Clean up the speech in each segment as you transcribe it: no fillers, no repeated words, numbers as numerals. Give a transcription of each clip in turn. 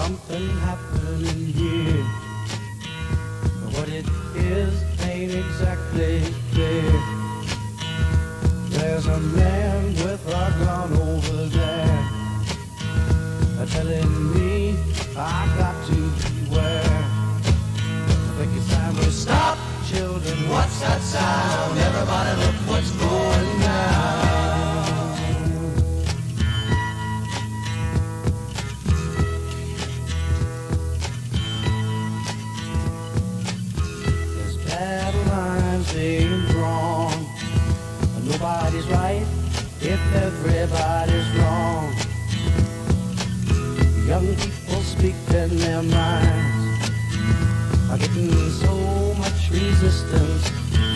something happening here. What it is ain't exactly clear. There's a man with a gun over there, telling me I got to beware. I think it's time we stop, children. What's that sound? Everybody look what's going down. There's battle lines being drawn. Nobody's right if everybody's wrong. Young people speak in their minds are getting so much resistance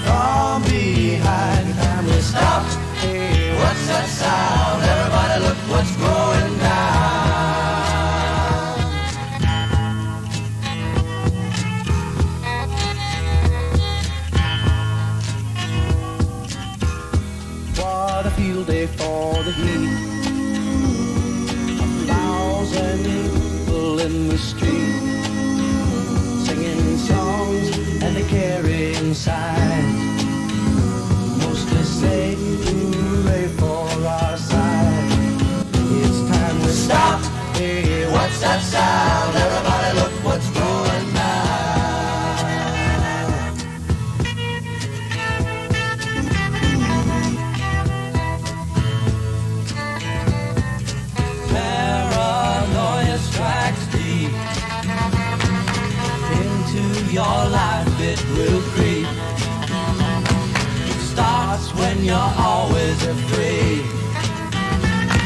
from behind. Family stopped. Hey, what's that sound? Everybody look what's going down. What a field day for the heat. And people in the street singing songs and they're carrying signs, mostly say hooray for our side. It's time to stop. Hey, what's that sound? Everybody look what's going down. Strikes deep into your life, it will creep. It starts when you're always afraid.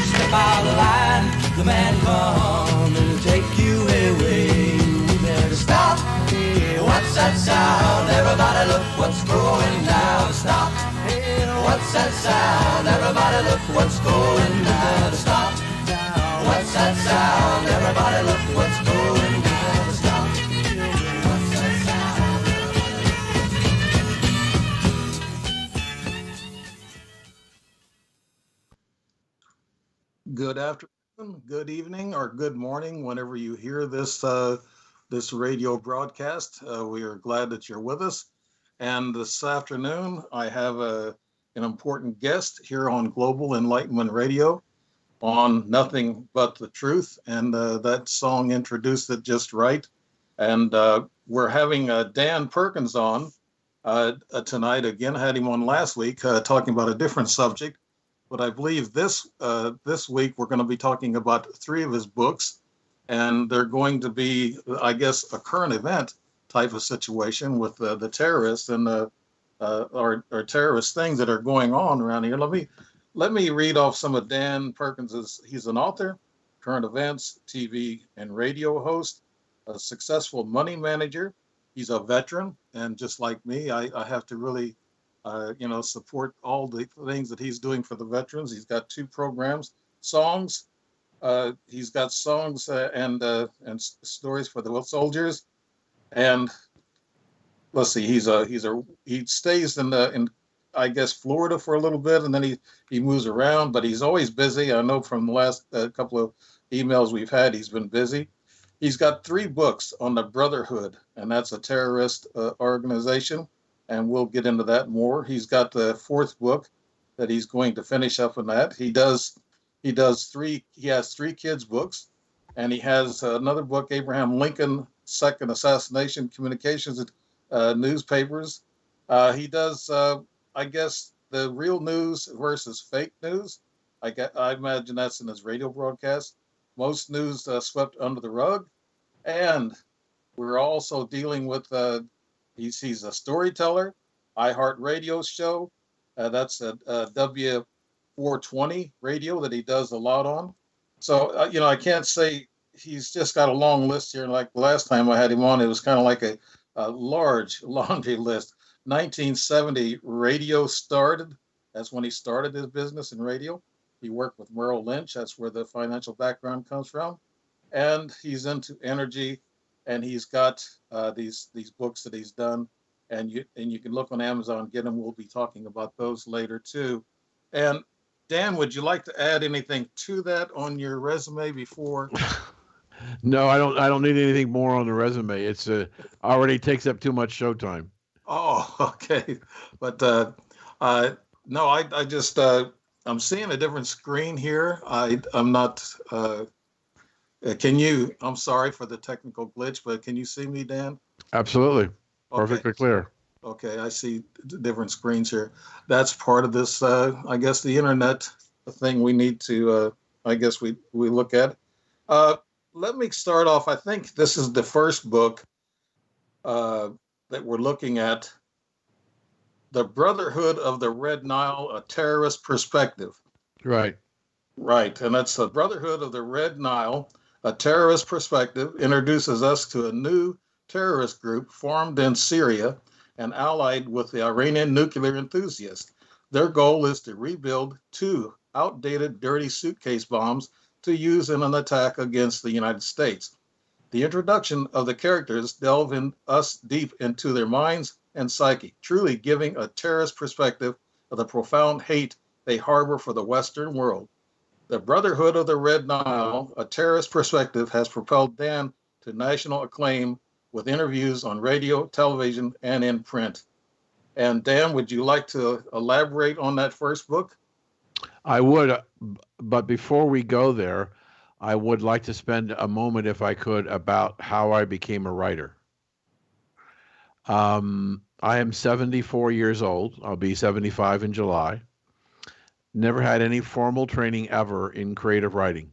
Step out of line, the man come and take you away. We better stop. Hey, what's that sound? Everybody look what's going down. Stop. Hey, what's that sound? Everybody look what's going down. Stop. What's that sound? Everybody look what's going down. Stop. What's that sound? Good afternoon, good evening, or good morning, whenever you hear this this radio broadcast. We are glad that you're with us. And this afternoon, I have an important guest here on Global Enlightenment Radio on Nothing But the Truth, and that song introduced it just right. And we're having Dan Perkins on tonight. Again, had him on last week talking about a different subject, but I believe this week we're going to be talking about 3 of his books, and they're going to be, I guess, a current event type of situation with the terrorists and our terrorist things that are going on around here. Let me read off some of Dan Perkins's. He's an author, current events, TV and radio host, a successful money manager. He's a veteran, and just like me, I have to really, support all the things that he's doing for the veterans. He's got 2 programs, songs. He's got songs and stories for the soldiers. And let's see, he stays in I guess Florida for a little bit, and then he moves around, but he's always busy. I know from the last couple of emails we've had, he's been busy. He's got 3 books on the Brotherhood, and that's a terrorist organization, and we'll get into that more. He's got the 4th book that he's going to finish up on that. He has 3 kids books, and he has another book, Abraham Lincoln, Second Assassination Communications Newspapers. He does I guess the real news versus fake news. I imagine that's in his radio broadcast. Most news swept under the rug. And we're also dealing with, he's a storyteller, iHeartRadio show. That's a W420 radio that he does a lot on. So, I can't say he's just got a long list here. Like the last time I had him on, it was kind of like a large laundry list. 1970 radio started. That's when he started his business in radio. He worked with Merrill Lynch. That's where the financial background comes from. And he's into energy, and he's got these books that he's done. And you can look on Amazon, get them. We'll be talking about those later too. And Dan, would you like to add anything to that on your resume before No, I don't. I don't need anything more on the resume. It's already takes up too much showtime. Oh, okay. But uh, no, I just I'm seeing a different screen here. I'm not. Can you? I'm sorry for the technical glitch, but can you see me, Dan? Absolutely, Okay. perfectly clear. Okay, I see different screens here. That's part of this. I guess the internet thing we need to. I guess we look at. Uh, Let me start off. I think this is the first book uh, that we're looking at, The Brotherhood of the Red Nile, A Terrorist Perspective. Right. Right, and that's The Brotherhood of the Red Nile, A Terrorist Perspective, introduces us to a new terrorist group formed in Syria and allied with the Iranian nuclear enthusiasts. Their goal is to rebuild two outdated dirty suitcase bombs to use in an attack against the United States. The introduction of the characters delve us deep into their minds and psyche, truly giving a terrorist perspective of the profound hate they harbor for the Western world. The Brotherhood of the Red Nile, a terrorist perspective, has propelled Dan to national acclaim with interviews on radio, television, and in print. And Dan, would you like to elaborate on that first book? I would, but before we go there, I would like to spend a moment, if I could, about how I became a writer. I am 74 years old. I'll be 75 in July. Never had any formal training ever in creative writing.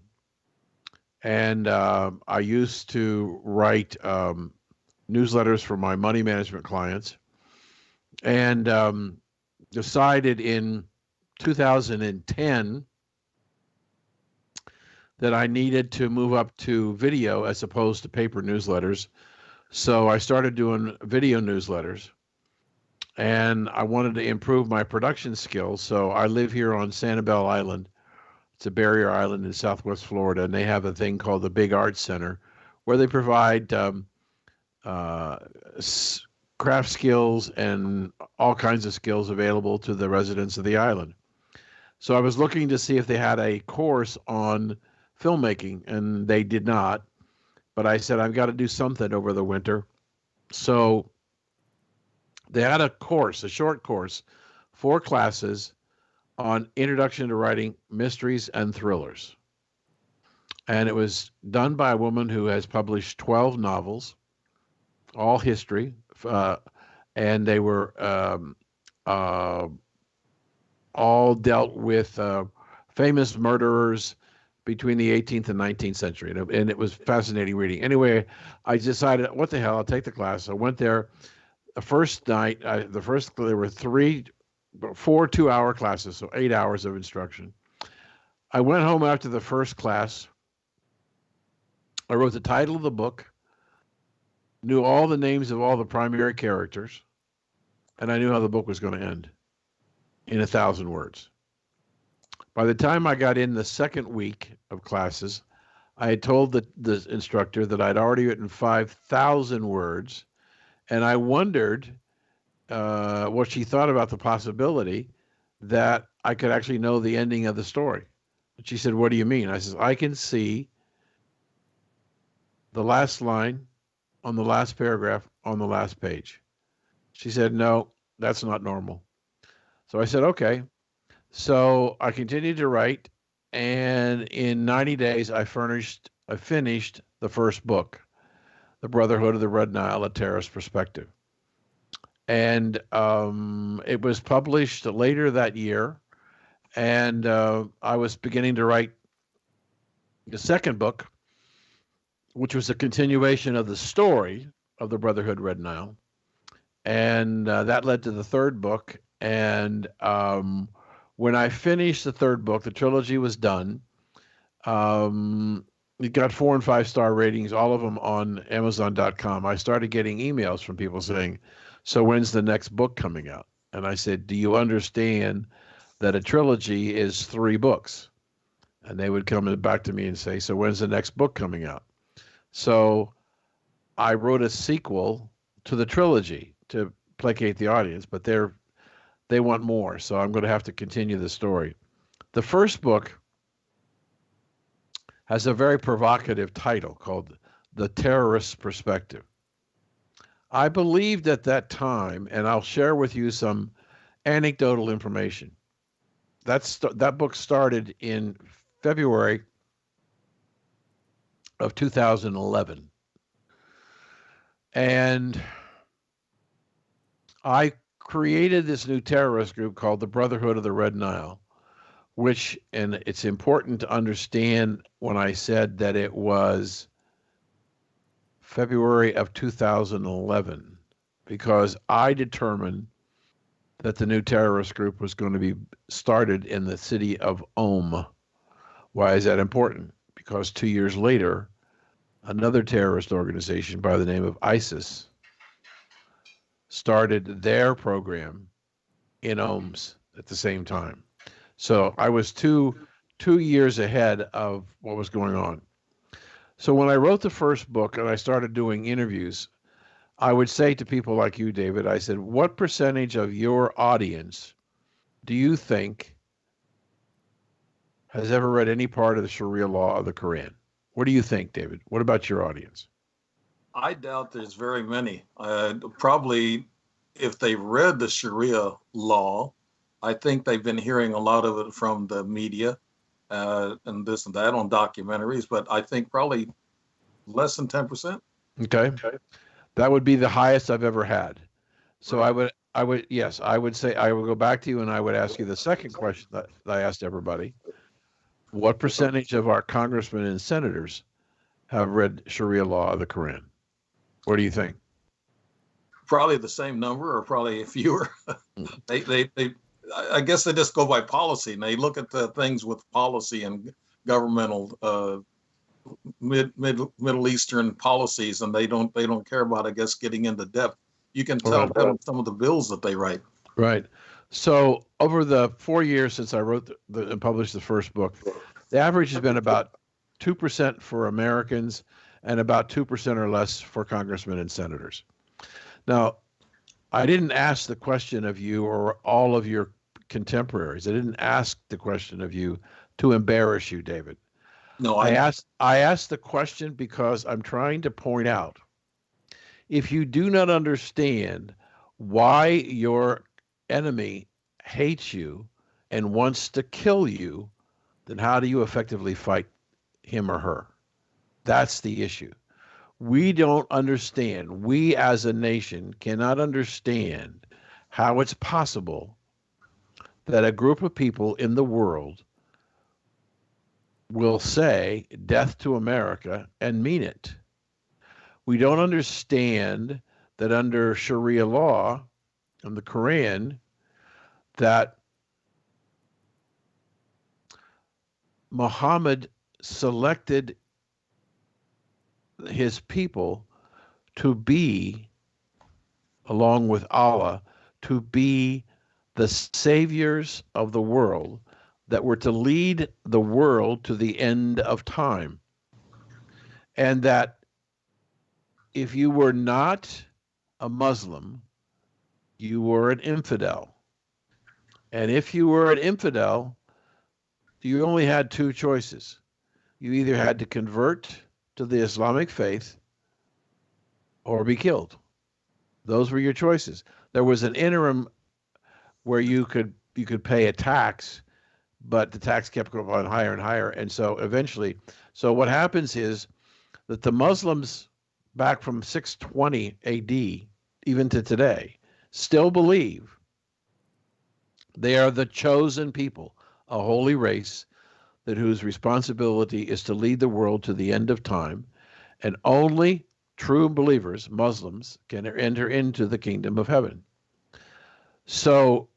And I used to write newsletters for my money management clients, and decided in 2010 that I needed to move up to video as opposed to paper newsletters. So I started doing video newsletters, and I wanted to improve my production skills. So I live here on Sanibel Island. It's a barrier island in Southwest Florida, and they have a thing called the Big Arts Center, where they provide uh, craft skills and all kinds of skills available to the residents of the island. So I was looking to see if they had a course on filmmaking, and they did not. But I said, I've got to do something over the winter. So they had a course, a short course, 4 classes on introduction to writing mysteries and thrillers. And it was done by a woman who has published 12 novels, all history, and they were uh, all dealt with famous murderers between the 18th and 19th century. And it was fascinating reading. Anyway, I decided, what the hell, I'll take the class. I went there the first night. There were 4 2-hour classes, so 8 hours of instruction. I went home after the first class. I wrote the title of the book, knew all the names of all the primary characters, and I knew how the book was going to end in 1,000 words. By the time I got in the second week of classes, I had told the instructor that I'd already written 5,000 words, and I wondered what she thought about the possibility that I could actually know the ending of the story. And she said, "What do you mean?" I said, "I can see the last line on the last paragraph on the last page." She said, "No, that's not normal." So I said, "Okay." So I continued to write, and in 90 days, I finished the first book, The Brotherhood of the Red Nile, A Terrorist Perspective. And it was published later that year, and I was beginning to write the second book, which was a continuation of the story of the Brotherhood Red Nile. And that led to the third book. And when I finished the third book, the trilogy was done. It got 4 and 5-star ratings, all of them on Amazon.com. I started getting emails from people saying, "So when's the next book coming out?" And I said, "Do you understand that a trilogy is 3 books?" And they would come back to me and say, "So when's the next book coming out?" So I wrote a sequel to the trilogy to placate the audience, but they want more, so I'm going to have to continue the story. The first book has a very provocative title called The Terrorist's Perspective. I believed at that time, and I'll share with you some anecdotal information. That book started in February of 2011. And I created this new terrorist group called the Brotherhood of the Red Nile, which, and it's important to understand when I said that it was February of 2011, because I determined that the new terrorist group was going to be started in the city of Qom. Why is that important? Because 2 years later, another terrorist organization by the name of ISIS started their program in Qom at the same time. So I was two years ahead of what was going on. So when I wrote the first book and I started doing interviews, I would say to people like you, David, I said, what percentage of your audience do you think has ever read any part of the Sharia law of the Quran? What do you think, David? What about your audience? I doubt there's very many. Probably if they've read the Sharia law, I think they've been hearing a lot of it from the media and this and that on documentaries, but I think probably less than 10%. Okay. That would be the highest I've ever had. So right. I would say, I would go back to you and I would ask you the second question that I asked everybody. What percentage of our congressmen and senators have read Sharia law of the Quran? What do you think? Probably the same number, or probably fewer. they I guess they just go by policy, and they look at the things with policy and governmental Middle Eastern policies, and they don't care about, I guess, getting into depth. You can tell that on some of the bills that they write. Right. So over the 4 years since I wrote and published the first book, the average has been about 2% for Americans and about 2% or less for congressmen and senators. Now, I didn't ask the question of you or all of your contemporaries. I didn't ask the question of you to embarrass you, David. No, I asked the question because I'm trying to point out, if you do not understand why your enemy hates you and wants to kill you, then how do you effectively fight him or her? That's the issue. We don't understand. We as a nation cannot understand how it's possible that a group of people in the world will say death to America and mean it. We don't understand that under Sharia law and the Quran, that Muhammad selected his people to be, along with Allah, to be the saviors of the world that were to lead the world to the end of time. And that if you were not a Muslim, you were an infidel. And if you were an infidel, you only had two choices. You either had to convert to the Islamic faith or be killed. Those were your choices. There was an interim where you could pay a tax, but the tax kept going higher and higher. And so eventually, so what happens is that the Muslims back from 620 AD, even to today, still believe they are the chosen people, a holy race that whose responsibility is to lead the world to the end of time, and only true believers, Muslims, can enter into the kingdom of heaven. So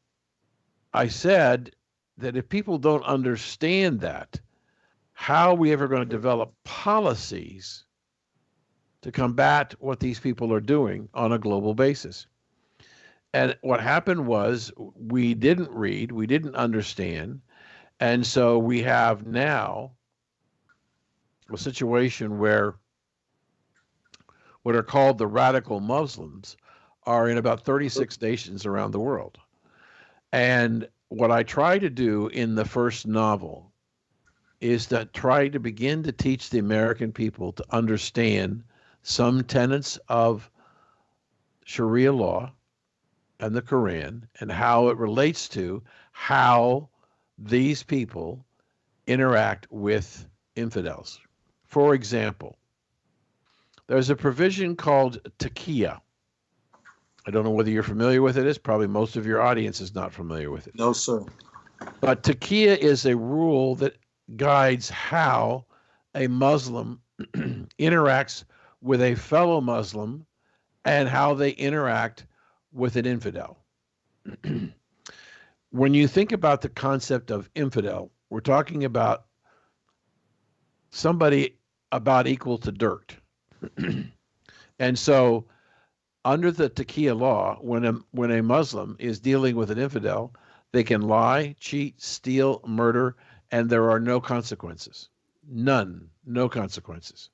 I said that if people don't understand that, how are we ever going to develop policies to combat what these people are doing on a global basis? And what happened was we didn't read, we didn't understand, and so we have now a situation where what are called the radical Muslims are in about 36 nations around the world. And what I try to do in the first novel is to try to begin to teach the American people to understand some tenets of Sharia law and the Quran and how it relates to how these people interact with infidels. For example, there's a provision called taqiyya. I don't know whether you're familiar with it. Is probably most of your audience is not familiar with it. No, sir. But taqiyya is a rule that guides how a Muslim interacts with a fellow Muslim and how they interact with an infidel. When you think about the concept of infidel, we're talking about somebody about equal to dirt. And so under the taqiyya law, when a Muslim is dealing with an infidel, they can lie, cheat, steal, murder, and there are no consequences. None, no consequences.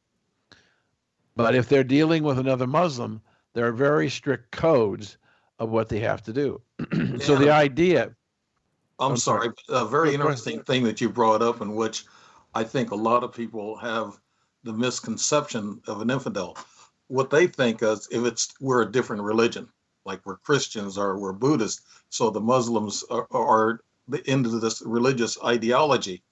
But if they're dealing with another Muslim, there are very strict codes of what they have to do. So the idea... I'm sorry. A very interesting thing that you brought up, in which I think a lot of people have the misconception of an infidel. What they think is if we're a different religion, like we're Christians or we're Buddhists, so the Muslims are into this religious ideology.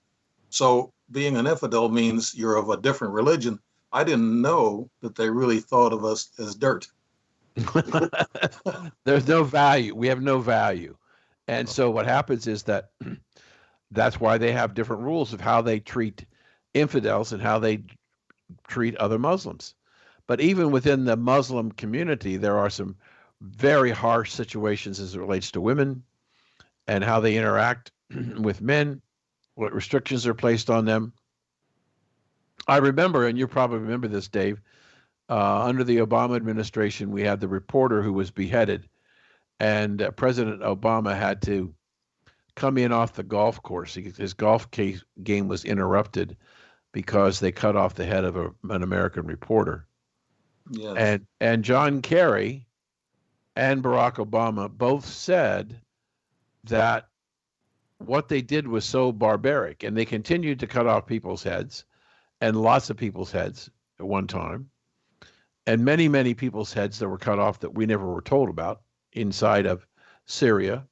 So being an infidel means you're of a different religion. I didn't know that they really thought of us as dirt. There's no value. We have no value. And so what happens is that's why they have different rules of how they treat infidels and how they treat other Muslims. But even within the Muslim community, there are some very harsh situations as it relates to women and how they interact with men, what restrictions are placed on them. I remember, and you probably remember this, Dave, under the Obama administration, we had the reporter who was beheaded, and President Obama had to come in off the golf course. His golf game was interrupted because they cut off the head of an American reporter. Yes. And John Kerry and Barack Obama both said that what they did was so barbaric, and they continued to cut off people's heads, and lots of people's heads at one time, and many, many people's heads that were cut off that we never were told about inside of Syria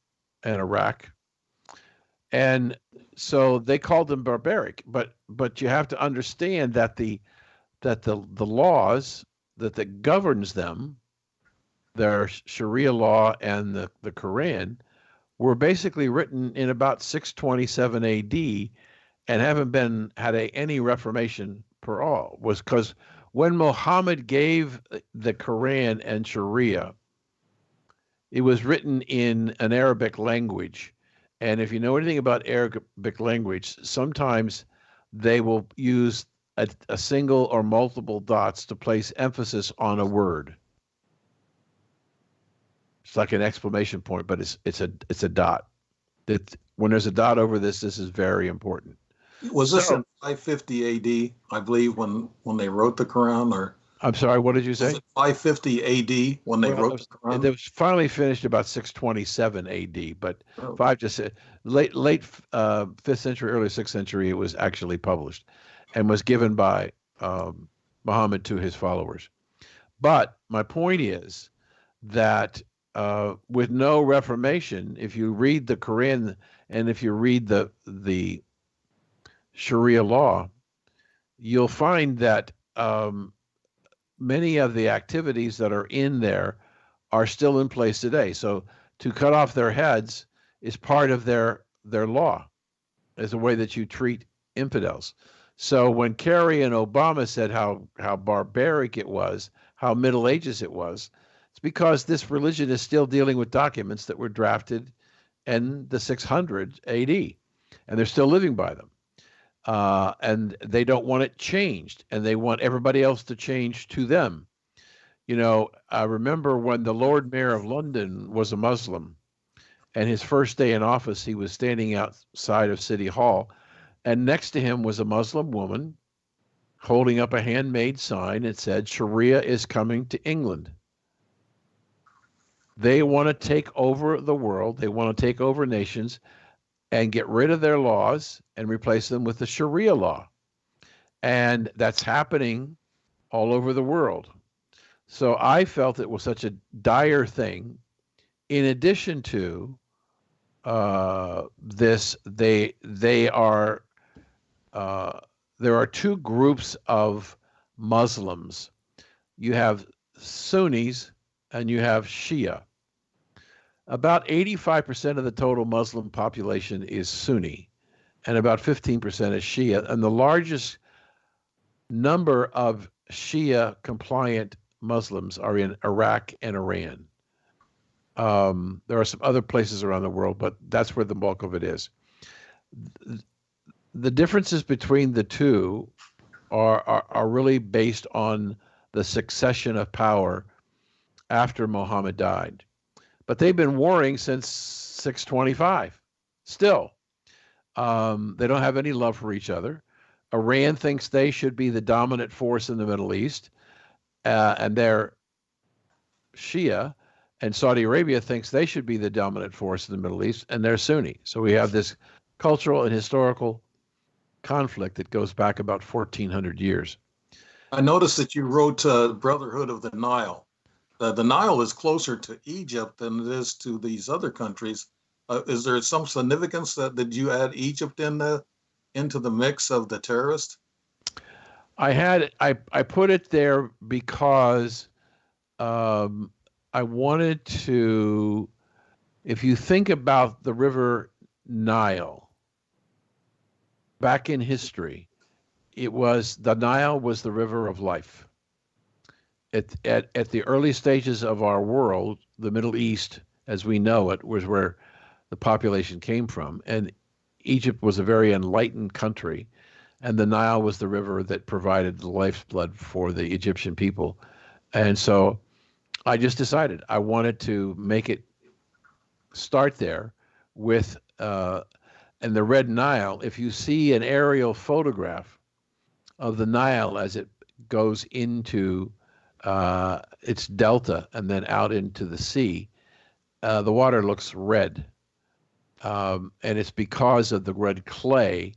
and Iraq. And so they called them barbaric, but you have to understand that the laws that governs them, their Sharia law and the Quran, were basically written in about 627 AD and haven't had any reformation per all. Was because when Muhammad gave the Quran and Sharia, it was written in an Arabic language. And if you know anything about Arabic language, sometimes they will use a single or multiple dots to place emphasis on a word. It's like an exclamation point, but it's a dot. When there's a dot over this is very important. Was this in 550 AD, I believe, when they wrote the Quran? Or I'm sorry, what did you say? Was it 550 AD when they wrote the Quran? It was finally finished about 627 AD, but late 5th century, early 6th century, it was actually published and was given by Muhammad to his followers. But my point is that with no reformation, if you read the Quran and if you read the Sharia law, you'll find that many of the activities that are in there are still in place today. So to cut off their heads is part of their law, as a way that you treat infidels. So when Kerry and Obama said how barbaric it was, how Middle Ages it was, it's because this religion is still dealing with documents that were drafted in the 600 AD, and they're still living by them. And they don't want it changed, and they want everybody else to change to them. You know, I remember when the Lord Mayor of London was a Muslim, and his first day in office, he was standing outside of City Hall, and next to him was a Muslim woman holding up a handmade sign that said, "Sharia is coming to England." They want to take over the world. They want to take over nations. and get rid of their laws and replace them with the Sharia law. And that's happening all over the world. So I felt it was such a dire thing. In addition to this, they are there are two groups of Muslims. You have Sunnis and you have Shia. About 85% of the total Muslim population is Sunni, and about 15% is Shia. And the largest number of Shia compliant Muslims are in Iraq and Iran. There are some other places around the world, but that's where the bulk of it is. The differences between the two are really based on the succession of power after Muhammad died. But they've been warring since 625. Still, they don't have any love for each other. Iran thinks they should be the dominant force in the Middle East, and they're Shia, and Saudi Arabia thinks they should be the dominant force in the Middle East, and they're Sunni. So we have this cultural and historical conflict that goes back about 1,400 years. I noticed that you wrote Brotherhood of the Nile. The Nile is closer to Egypt than it is to these other countries. Is there some significance that did you add Egypt into the mix of the terrorist? I put it there because I wanted to, if you think about the river Nile, back in history, the Nile was the river of life. At the early stages of our world, the Middle East, as we know it, was where the population came from. And Egypt was a very enlightened country. And the Nile was the river that provided the lifeblood for the Egyptian people. And so I just decided I wanted to make it start there with, and the Red Nile, if you see an aerial photograph of the Nile as it goes into its delta and then out into the sea, the water looks red. And it's because of the red clay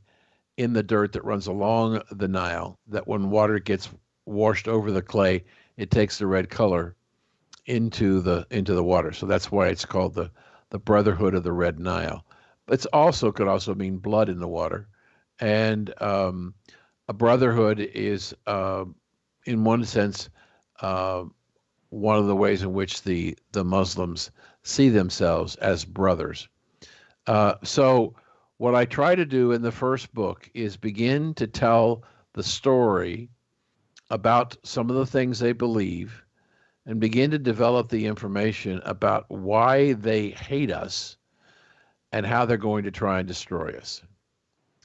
in the dirt that runs along the Nile, that when water gets washed over the clay, it takes the red color into the water. So that's why it's called the Brotherhood of the Red Nile. It's also could also mean blood in the water. And a brotherhood is, in one sense, one of the ways in which the Muslims see themselves as brothers. So what I try to do in the first book is begin to tell the story about some of the things they believe and begin to develop the information about why they hate us and how they're going to try and destroy us.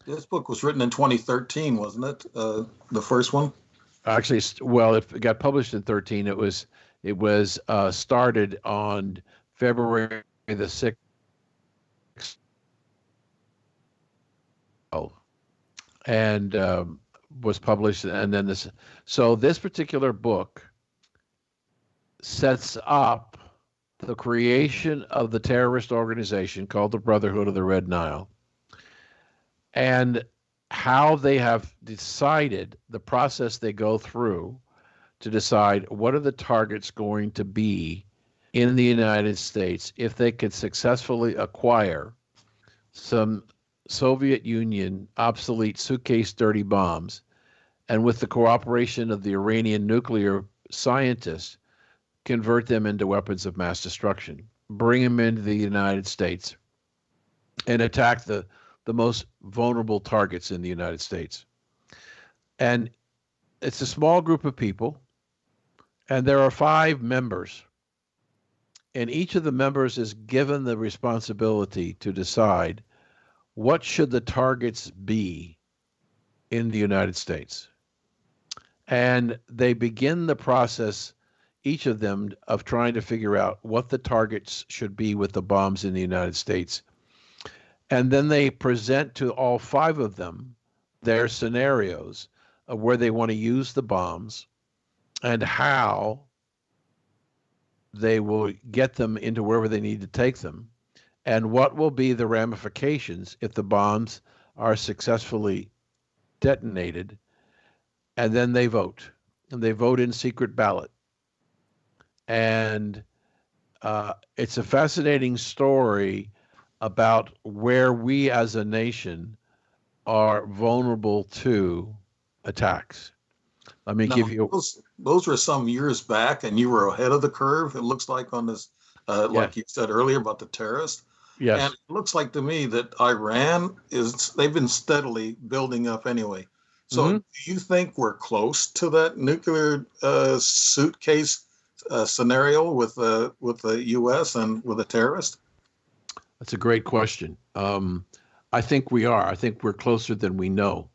This book was written in 2013, wasn't it? The first one? Actually, well, it got published in 13. It was started on February the 6th. And was published, and then this. So this particular book sets up the creation of the terrorist organization called the Brotherhood of the Red Nile, and how they have decided the process they go through to decide what are the targets going to be in the United States if they could successfully acquire some Soviet Union obsolete suitcase dirty bombs, and with the cooperation of the Iranian nuclear scientists, convert them into weapons of mass destruction, bring them into the United States, and attack the most vulnerable targets in the United States. And it's a small group of people, and there are 5 members, and each of the members is given the responsibility to decide what should the targets be in the United States. And they begin the process, each of them, of trying to figure out what the targets should be with the bombs in the United States. And then they present to all 5 of them their scenarios of where they want to use the bombs and how they will get them into wherever they need to take them, and what will be the ramifications if the bombs are successfully detonated, and then they vote, and they vote in secret ballot. And it's a fascinating story about where we as a nation are vulnerable to attacks. Let me Now, give you. those were some years back, and you were ahead of the curve. It looks like on this, Yes, like you said earlier about the terrorists. And yes. it looks like to me that Iran they've been steadily building up anyway. So Hmm. do you think we're close to that nuclear suitcase scenario with the U.S. and with the terrorists? That's a great question. I think we are. I think we're closer than we know.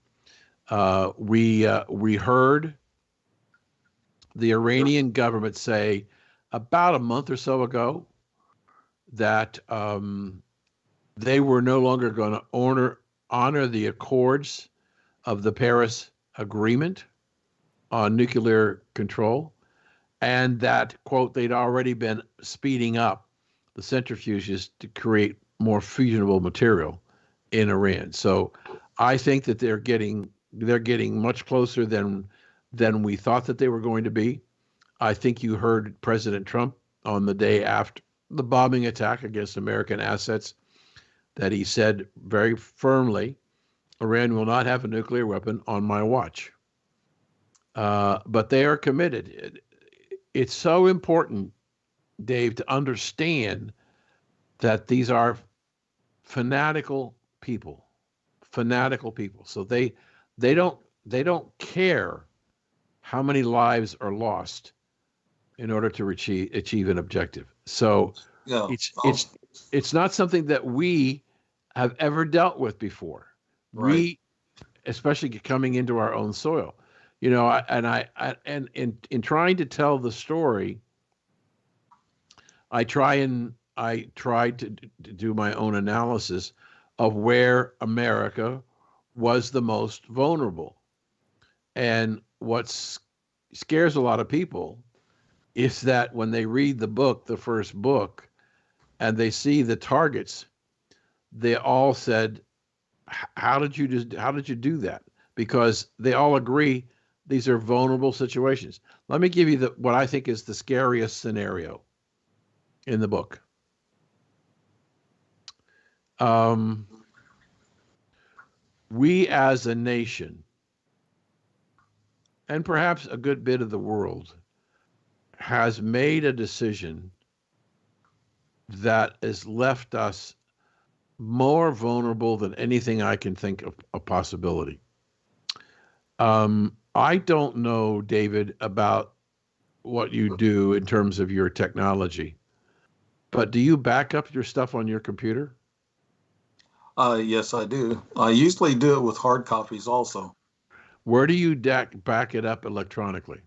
We heard the Iranian government say about a month or so ago that they were no longer going to honor the accords of the Paris Agreement on nuclear control, and that, quote, they'd already been speeding up the centrifuges to create more fusionable material in Iran. So I think that they're getting much closer than we thought that they were going to be. I think you heard President Trump on the day after the bombing attack against American assets that he said very firmly, Iran will not have a nuclear weapon on my watch. But they are committed. It's so important, Dave, to understand that these are fanatical people, fanatical people. So they don't they don't care how many lives are lost in order to achieve an objective. So Yeah. it's it's it's not something that we have ever dealt with before. Right. We, especially coming into our own soil, you know. And in trying to tell the story, I tried to do my own analysis of where America was the most vulnerable. And what scares a lot of people is that when they read the book, the first book, and they see the targets, they all said, how did you do that?" Because they all agree these are vulnerable situations. Let me give you what I think is the scariest scenario in the book. Um, we as a nation, and perhaps a good bit of the world, has made a decision that has left us more vulnerable than anything I can think of a possibility. I don't know, David, about what you do in terms of your technology, but do you back up your stuff on your computer? Yes, I do. I usually do it with hard copies also. Where do you back it up electronically?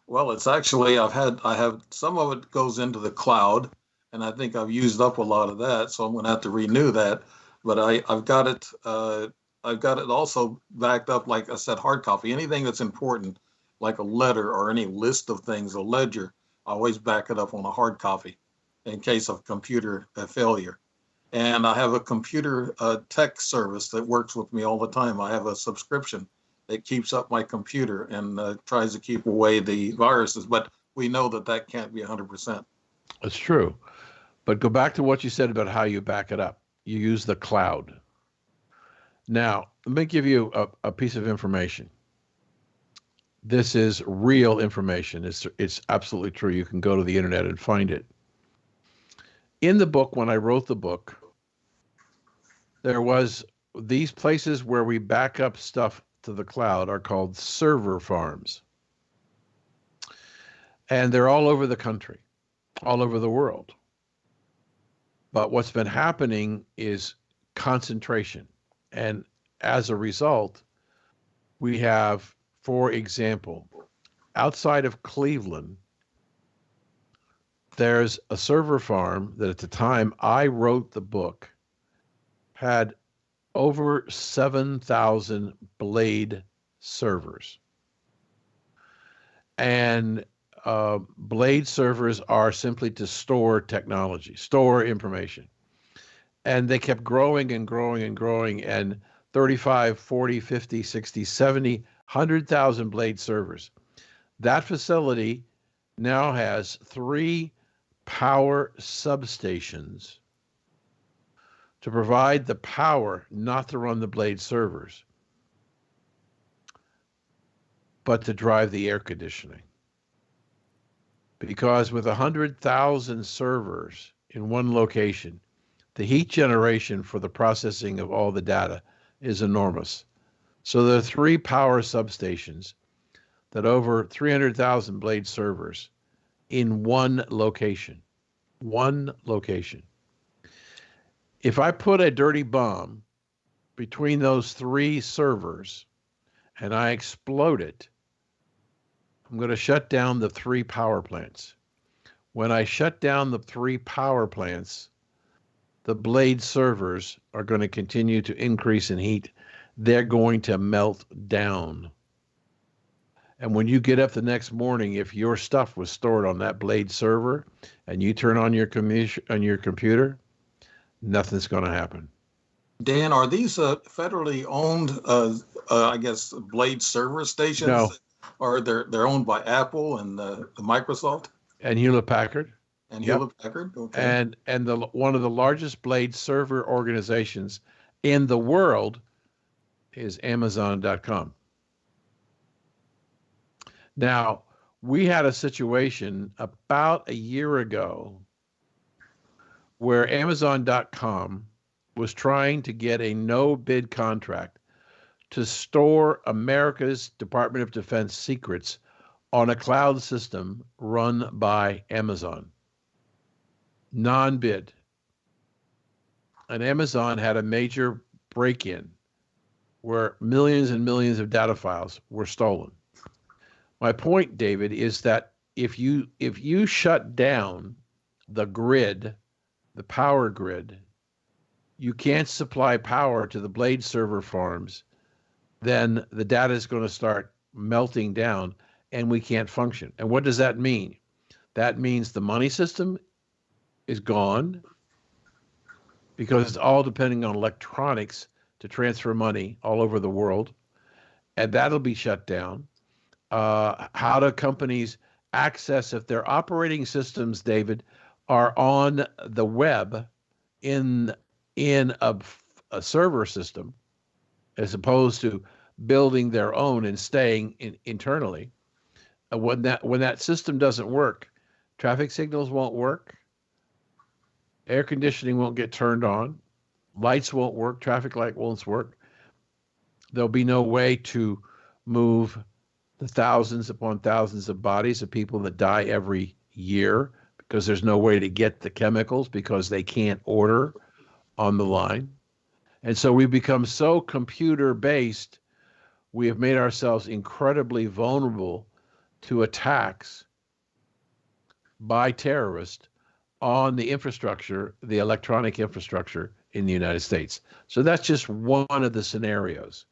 Well, it's actually I have some of it goes into the cloud, and I think I've used up a lot of that, so I'm going to have to renew that. But I've got it also backed up, like I said, hard copy. Anything that's important, like a letter or any list of things, a ledger, I always back it up on a hard copy in case of computer failure. And I have a computer tech service that works with me all the time. I have a subscription that keeps up my computer and tries to keep away the viruses. But we know that that can't be 100%. It's true. But go back to what you said about how you back it up. You use the cloud. Now, let me give you a piece of information. This is real information. It's absolutely true. You can go to the internet and find it. In the book, when I wrote the book, there was these places where we back up stuff to the cloud are called server farms. And they're all over the country, all over the world. But what's been happening is concentration. And as a result, we have, for example, outside of Cleveland, there's a server farm that at the time I wrote the book had over 7,000 blade servers. And blade servers are simply to store technology, store information. And they kept growing and growing and growing, and 35, 40, 50, 60, 70, 100,000 blade servers. That facility now has 3 power substations to provide the power, not to run the blade servers, but to drive the air conditioning. Because with 100,000 servers in one location, the heat generation for the processing of all the data is enormous. So there are 3 power substations that over 300,000 blade servers in one location. One location. If I put a dirty bomb between those 3 servers and I explode it, I'm going to shut down the 3 power plants. When I shut down the 3 power plants, the blade servers are going to continue to increase in heat. They're going to melt down. And when you get up the next morning, if your stuff was stored on that blade server and you turn on your computer, nothing's going to happen. Dan, are these federally owned, I guess, blade server stations? No. Or they're owned by Apple and Microsoft? And Hewlett Packard. And Yep. Hewlett Packard? Okay. And one of the largest blade server organizations in the world is Amazon.com. Now, we had a situation about a year ago where Amazon.com was trying to get a no-bid contract to store America's Department of Defense secrets on a cloud system run by Amazon. Non-bid. And Amazon had a major break-in where millions and millions of data files were stolen. My point, David, is that if you shut down the grid, the power grid, you can't supply power to the blade server farms, then the data is going to start melting down and we can't function. And what does that mean? That means the money system is gone because it's all depending on electronics to transfer money all over the world, and that'll be shut down. How do companies access if their operating systems, David, are on the web in a server system, as opposed to building their own and staying internally? When that system doesn't work, traffic signals won't work, air conditioning won't get turned on, lights won't work, traffic light won't work. There'll be no way to move the thousands upon thousands of bodies of people that die every year because there's no way to get the chemicals because they can't order on the line. And so we've become so computer-based, we have made ourselves incredibly vulnerable to attacks by terrorists on the infrastructure, the electronic infrastructure in the United States. So that's just one of the scenarios.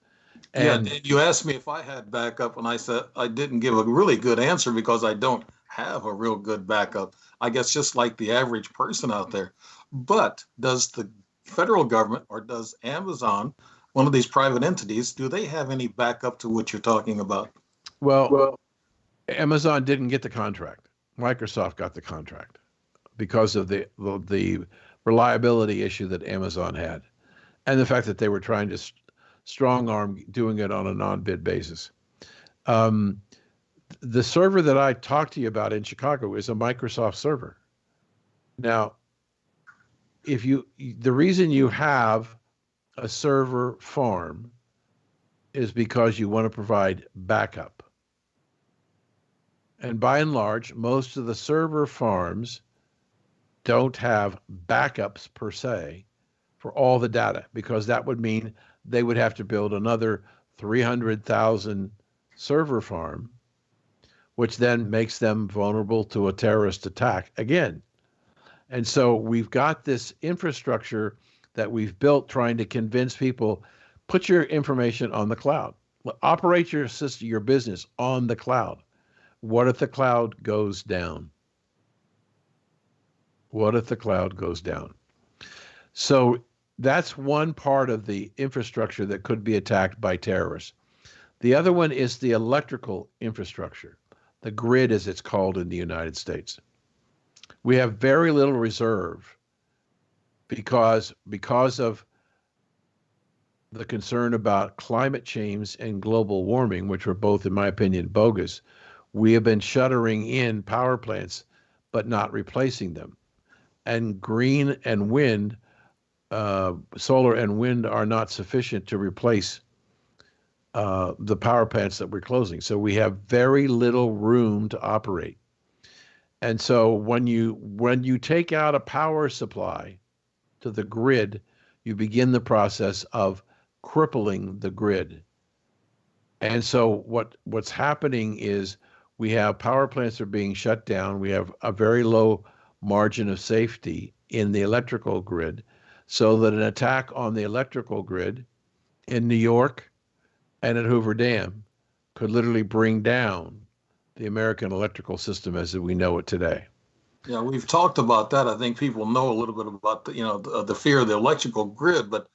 And you asked me if I had backup, and I said I didn't give a really good answer because I don't have a real good backup. I guess just like the average person out there. But does the federal government or does Amazon, one of these private entities, do they have any backup to what you're talking about? Well, Amazon didn't get the contract. Microsoft got the contract because of the reliability issue that Amazon had, and the fact that they were trying to strong arm doing it on a non-bid basis. The server that I talked to you about in Chicago is a Microsoft server. Now, the reason you have a server farm is because you want to provide backup. And by and large, most of the server farms don't have backups per se for all the data, because that would mean they would have to build another 300,000 server farm, which then makes them vulnerable to a terrorist attack again. And so we've got this infrastructure that we've built trying to convince people, put your information on the cloud, operate your system, your business on the cloud. What if the cloud goes down? What if the cloud goes down? So that's one part of the infrastructure that could be attacked by terrorists. The other one is the electrical infrastructure, the grid, as it's called in the United States. We have very little reserve because of the concern about climate change and global warming, which are both, in my opinion, bogus. We have been shuttering in power plants, but not replacing them. And green and wind, solar and wind are not sufficient to replace the power plants that we're closing. So we have very little room to operate. And so when you take out a power supply to the grid, you begin the process of crippling the grid. And so what's happening is we have power plants are being shut down. We have a very low margin of safety in the electrical grid, so that an attack on the electrical grid in New York and at Hoover Dam could literally bring down the American electrical system as we know it today. Yeah, we've talked about that. I think people know a little bit about the fear of the electrical grid, but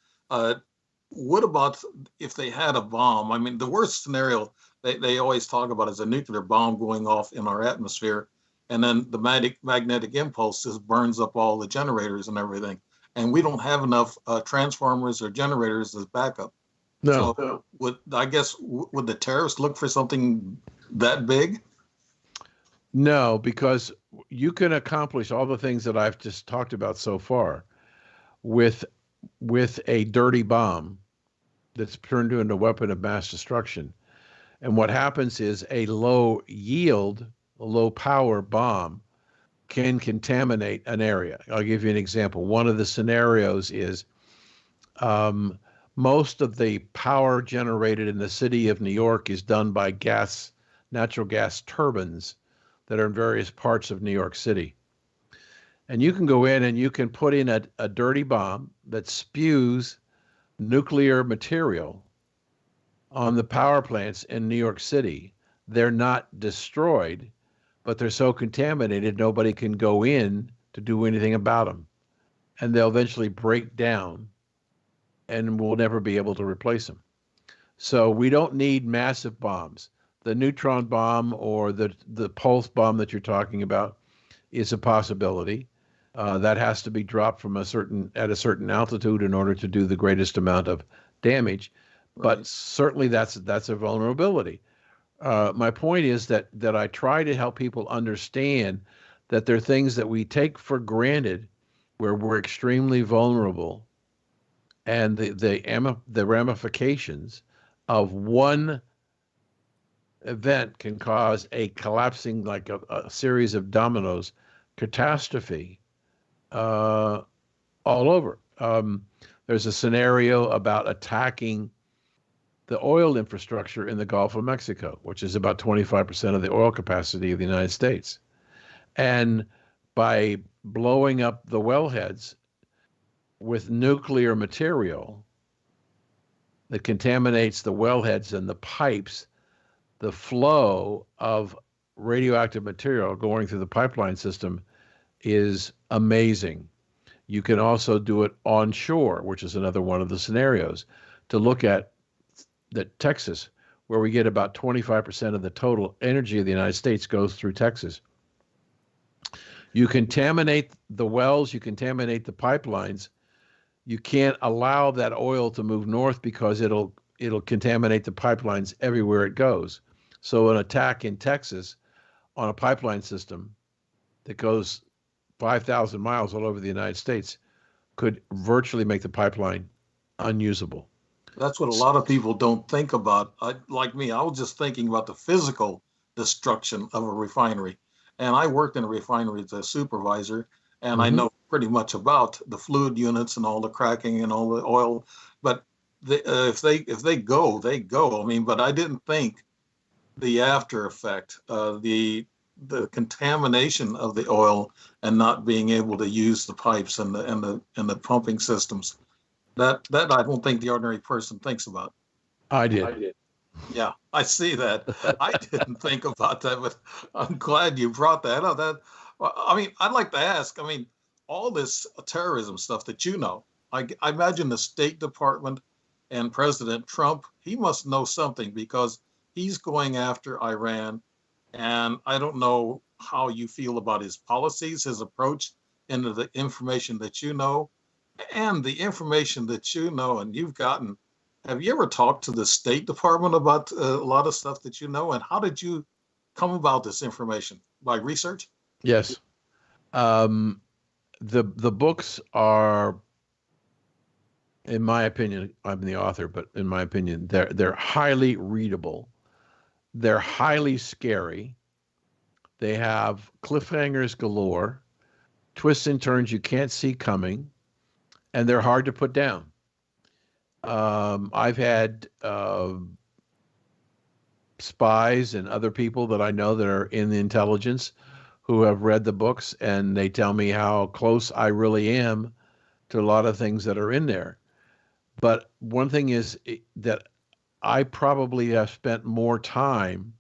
what about if they had a bomb? I mean, the worst scenario they always talk about is a nuclear bomb going off in our atmosphere, and then the magnetic impulse just burns up all the generators and everything. And we don't have enough transformers or generators as backup. No. So would the terrorists look for something that big? No, because you can accomplish all the things that I've just talked about so far with a dirty bomb that's turned into a weapon of mass destruction. And what happens is a low yield, a low power bomb can contaminate an area. I'll give you an example. One of the scenarios is most of the power generated in the city of New York is done by natural gas turbines that are in various parts of New York City. And you can go in and you can put in a dirty bomb that spews nuclear material on the power plants in New York City. They're not destroyed, but they're so contaminated nobody can go in to do anything about them. And they'll eventually break down and we'll never be able to replace them. So we don't need massive bombs. The neutron bomb or the pulse bomb that you're talking about is a possibility. That has to be dropped from at a certain altitude in order to do the greatest amount of damage. Right. But certainly that's a vulnerability. My point is that I try to help people understand that there are things that we take for granted where we're extremely vulnerable, and the ramifications of one event can cause a collapsing, like a series of dominoes, catastrophe all over. There's a scenario about attacking the oil infrastructure in the Gulf of Mexico, which is about 25% of the oil capacity of the United States. And by blowing up the wellheads with nuclear material that contaminates the wellheads and the pipes, the flow of radioactive material going through the pipeline system is amazing. You can also do it onshore, which is another one of the scenarios, to look at Texas, where we get about 25% of the total energy of the United States goes through Texas. You contaminate the wells, you contaminate the pipelines. You can't allow that oil to move north because it'll contaminate the pipelines everywhere it goes. So an attack in Texas on a pipeline system that goes 5,000 miles all over the United States could virtually make the pipeline unusable. That's what a lot of people don't think about. Like me, I was just thinking about the physical destruction of a refinery. And I worked in a refinery as a supervisor, and I know pretty much about the fluid units and all the cracking and all the oil. But if they go, they go. I mean, but I didn't think the after effect, the contamination of the oil and not being able to use the pipes and the pumping systems. That I don't think the ordinary person thinks about. I did. Yeah, I see that. I didn't think about that, but I'm glad you brought that up. I mean, I'd like to ask, all this terrorism stuff that you know, I imagine the State Department and President Trump, he must know something because he's going after Iran. And I don't know how you feel about his policies, his approach into the information that you know, and the information that you know and you've gotten. Have you ever talked to the State Department about a lot of stuff that you know? And how did you come about this information? By research? Yes. Um, the books are, in my opinion, I'm the author, but in my opinion, they're highly readable. They're highly scary. They have cliffhangers galore, twists and turns you can't see coming, and they're hard to put down. I've had spies and other people that I know that are in the intelligence who have read the books, and they tell me how close I really am to a lot of things that are in there. But one thing is that I probably have spent more time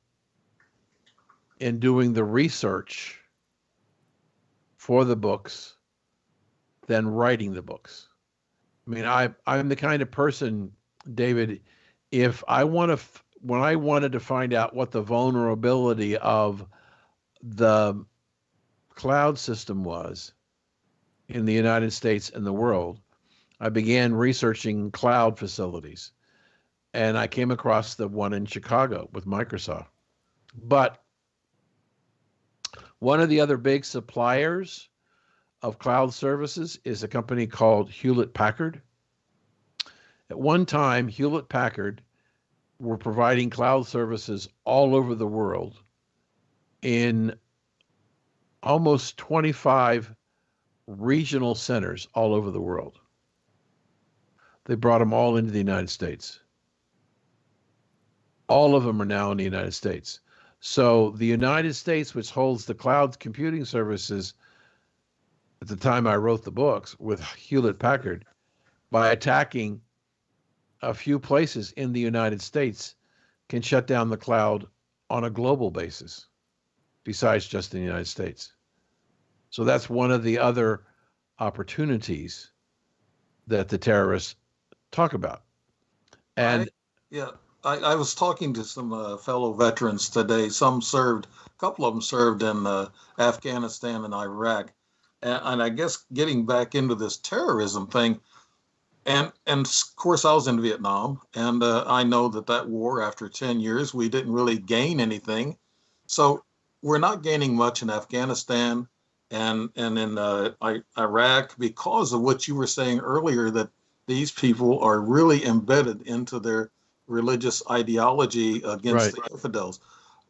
in doing the research for the books than writing the books. I mean, I'm the kind of person, David, if I want to, when I wanted to find out what the vulnerability of the cloud system was in the United States and the world, I began researching cloud facilities. And I came across the one in Chicago with Microsoft. But one of the other big suppliers of cloud services is a company called Hewlett Packard. At one time, Hewlett Packard were providing cloud services all over the world in almost 25 regional centers all over the world. They brought them all into the United States. All of them are now in the United States. So the United States, which holds the cloud computing services at the time I wrote the books with Hewlett Packard, by attacking a few places in the United States, can shut down the cloud on a global basis, besides just in the United States. So that's one of the other opportunities that the terrorists talk about. And I was talking to some fellow veterans today. Some served, a couple of them served in Afghanistan and Iraq. And I guess getting back into this terrorism thing, and of course I was in Vietnam, and I know that war, after 10 years, we didn't really gain anything. So we're not gaining much in Afghanistan and in Iraq because of what you were saying earlier, that these people are really embedded into their religious ideology against the infidels.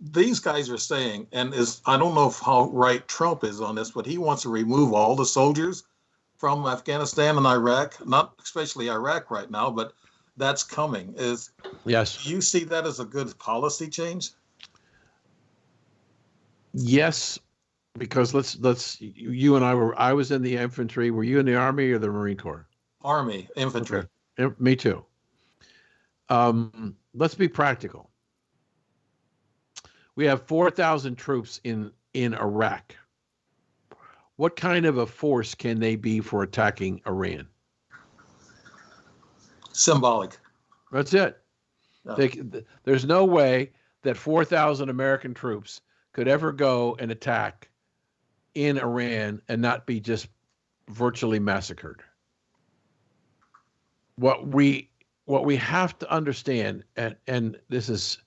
These guys are saying, and I don't know how right Trump is on this, but he wants to remove all the soldiers from Afghanistan and Iraq, not especially Iraq right now, but that's coming. Yes. Do you see that as a good policy change? Yes, because you and I was in the infantry. Were you in the Army or the Marine Corps? Army, infantry. Okay. Me too. Let's be practical. We have 4,000 troops in Iraq. What kind of a force can they be for attacking Iran? Symbolic. That's it. Yeah. There's no way that 4,000 American troops could ever go and attack in Iran and not be just virtually massacred. What we have to understand, and this is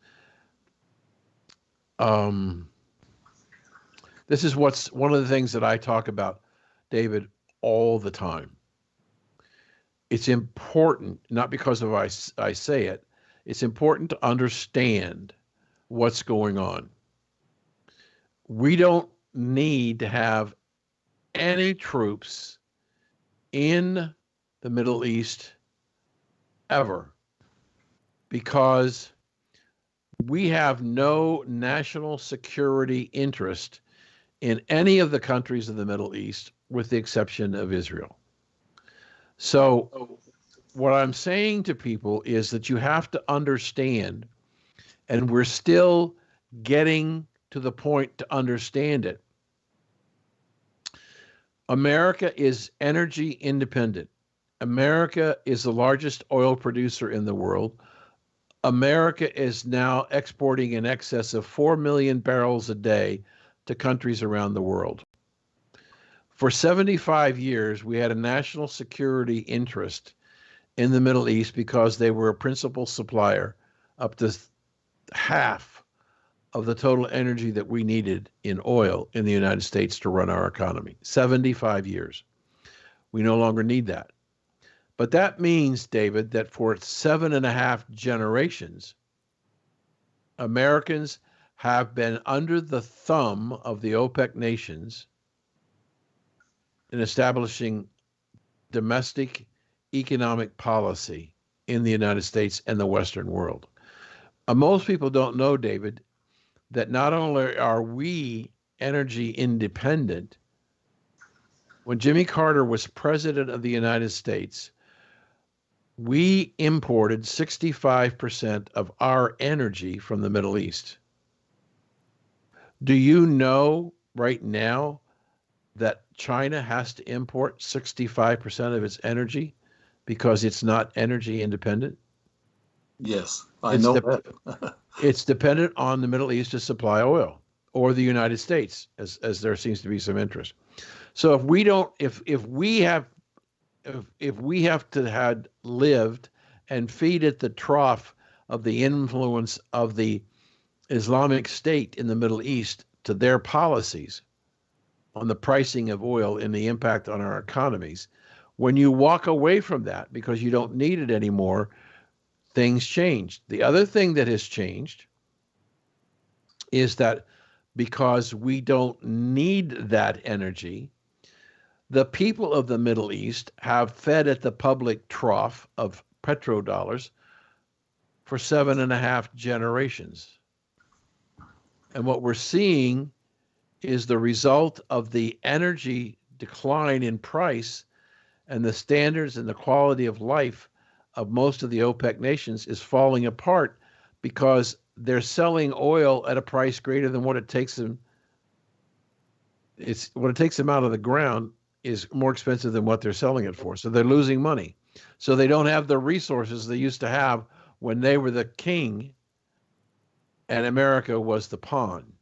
what's one of the things that I talk about, David, all the time. It's important, not because of I say it, it's important to understand what's going on. We don't need to have any troops in the Middle East ever, because we have no national security interest in any of the countries of the Middle East, with the exception of Israel. So what I'm saying to people is that you have to understand, and we're still getting to the point to understand it. America is energy independent. America is the largest oil producer in the world. America is now exporting in excess of 4 million barrels a day to countries around the world. For 75 years, we had a national security interest in the Middle East because they were a principal supplier, up to half of the total energy that we needed in oil in the United States to run our economy. 75 years. We no longer need that. But that means, David, that for 7.5 generations, Americans have been under the thumb of the OPEC nations in establishing domestic economic policy in the United States and the Western world. Most people don't know, David, that not only are we energy independent, when Jimmy Carter was president of the United States, we imported 65% of our energy from the Middle East. Do you know right now that China has to import 65% of its energy because it's not energy independent? Yes, I know that. It's dependent on the Middle East to supply oil, or the United States, as there seems to be some interest. So if we don't, if we have to had lived and feed at the trough of the influence of the Islamic State in the Middle East to their policies on the pricing of oil and the impact on our economies, when you walk away from that because you don't need it anymore, things change. The other thing that has changed is that because we don't need that energy, the people of the Middle East have fed at the public trough of petrodollars for 7.5 generations. And what we're seeing is the result of the energy decline in price, and the standards and the quality of life of most of the OPEC nations is falling apart because they're selling oil at a price greater than what it takes them. It's what it takes them out of the ground is more expensive than what they're selling it for. So they're losing money. So they don't have the resources they used to have when they were the king and America was the pawn.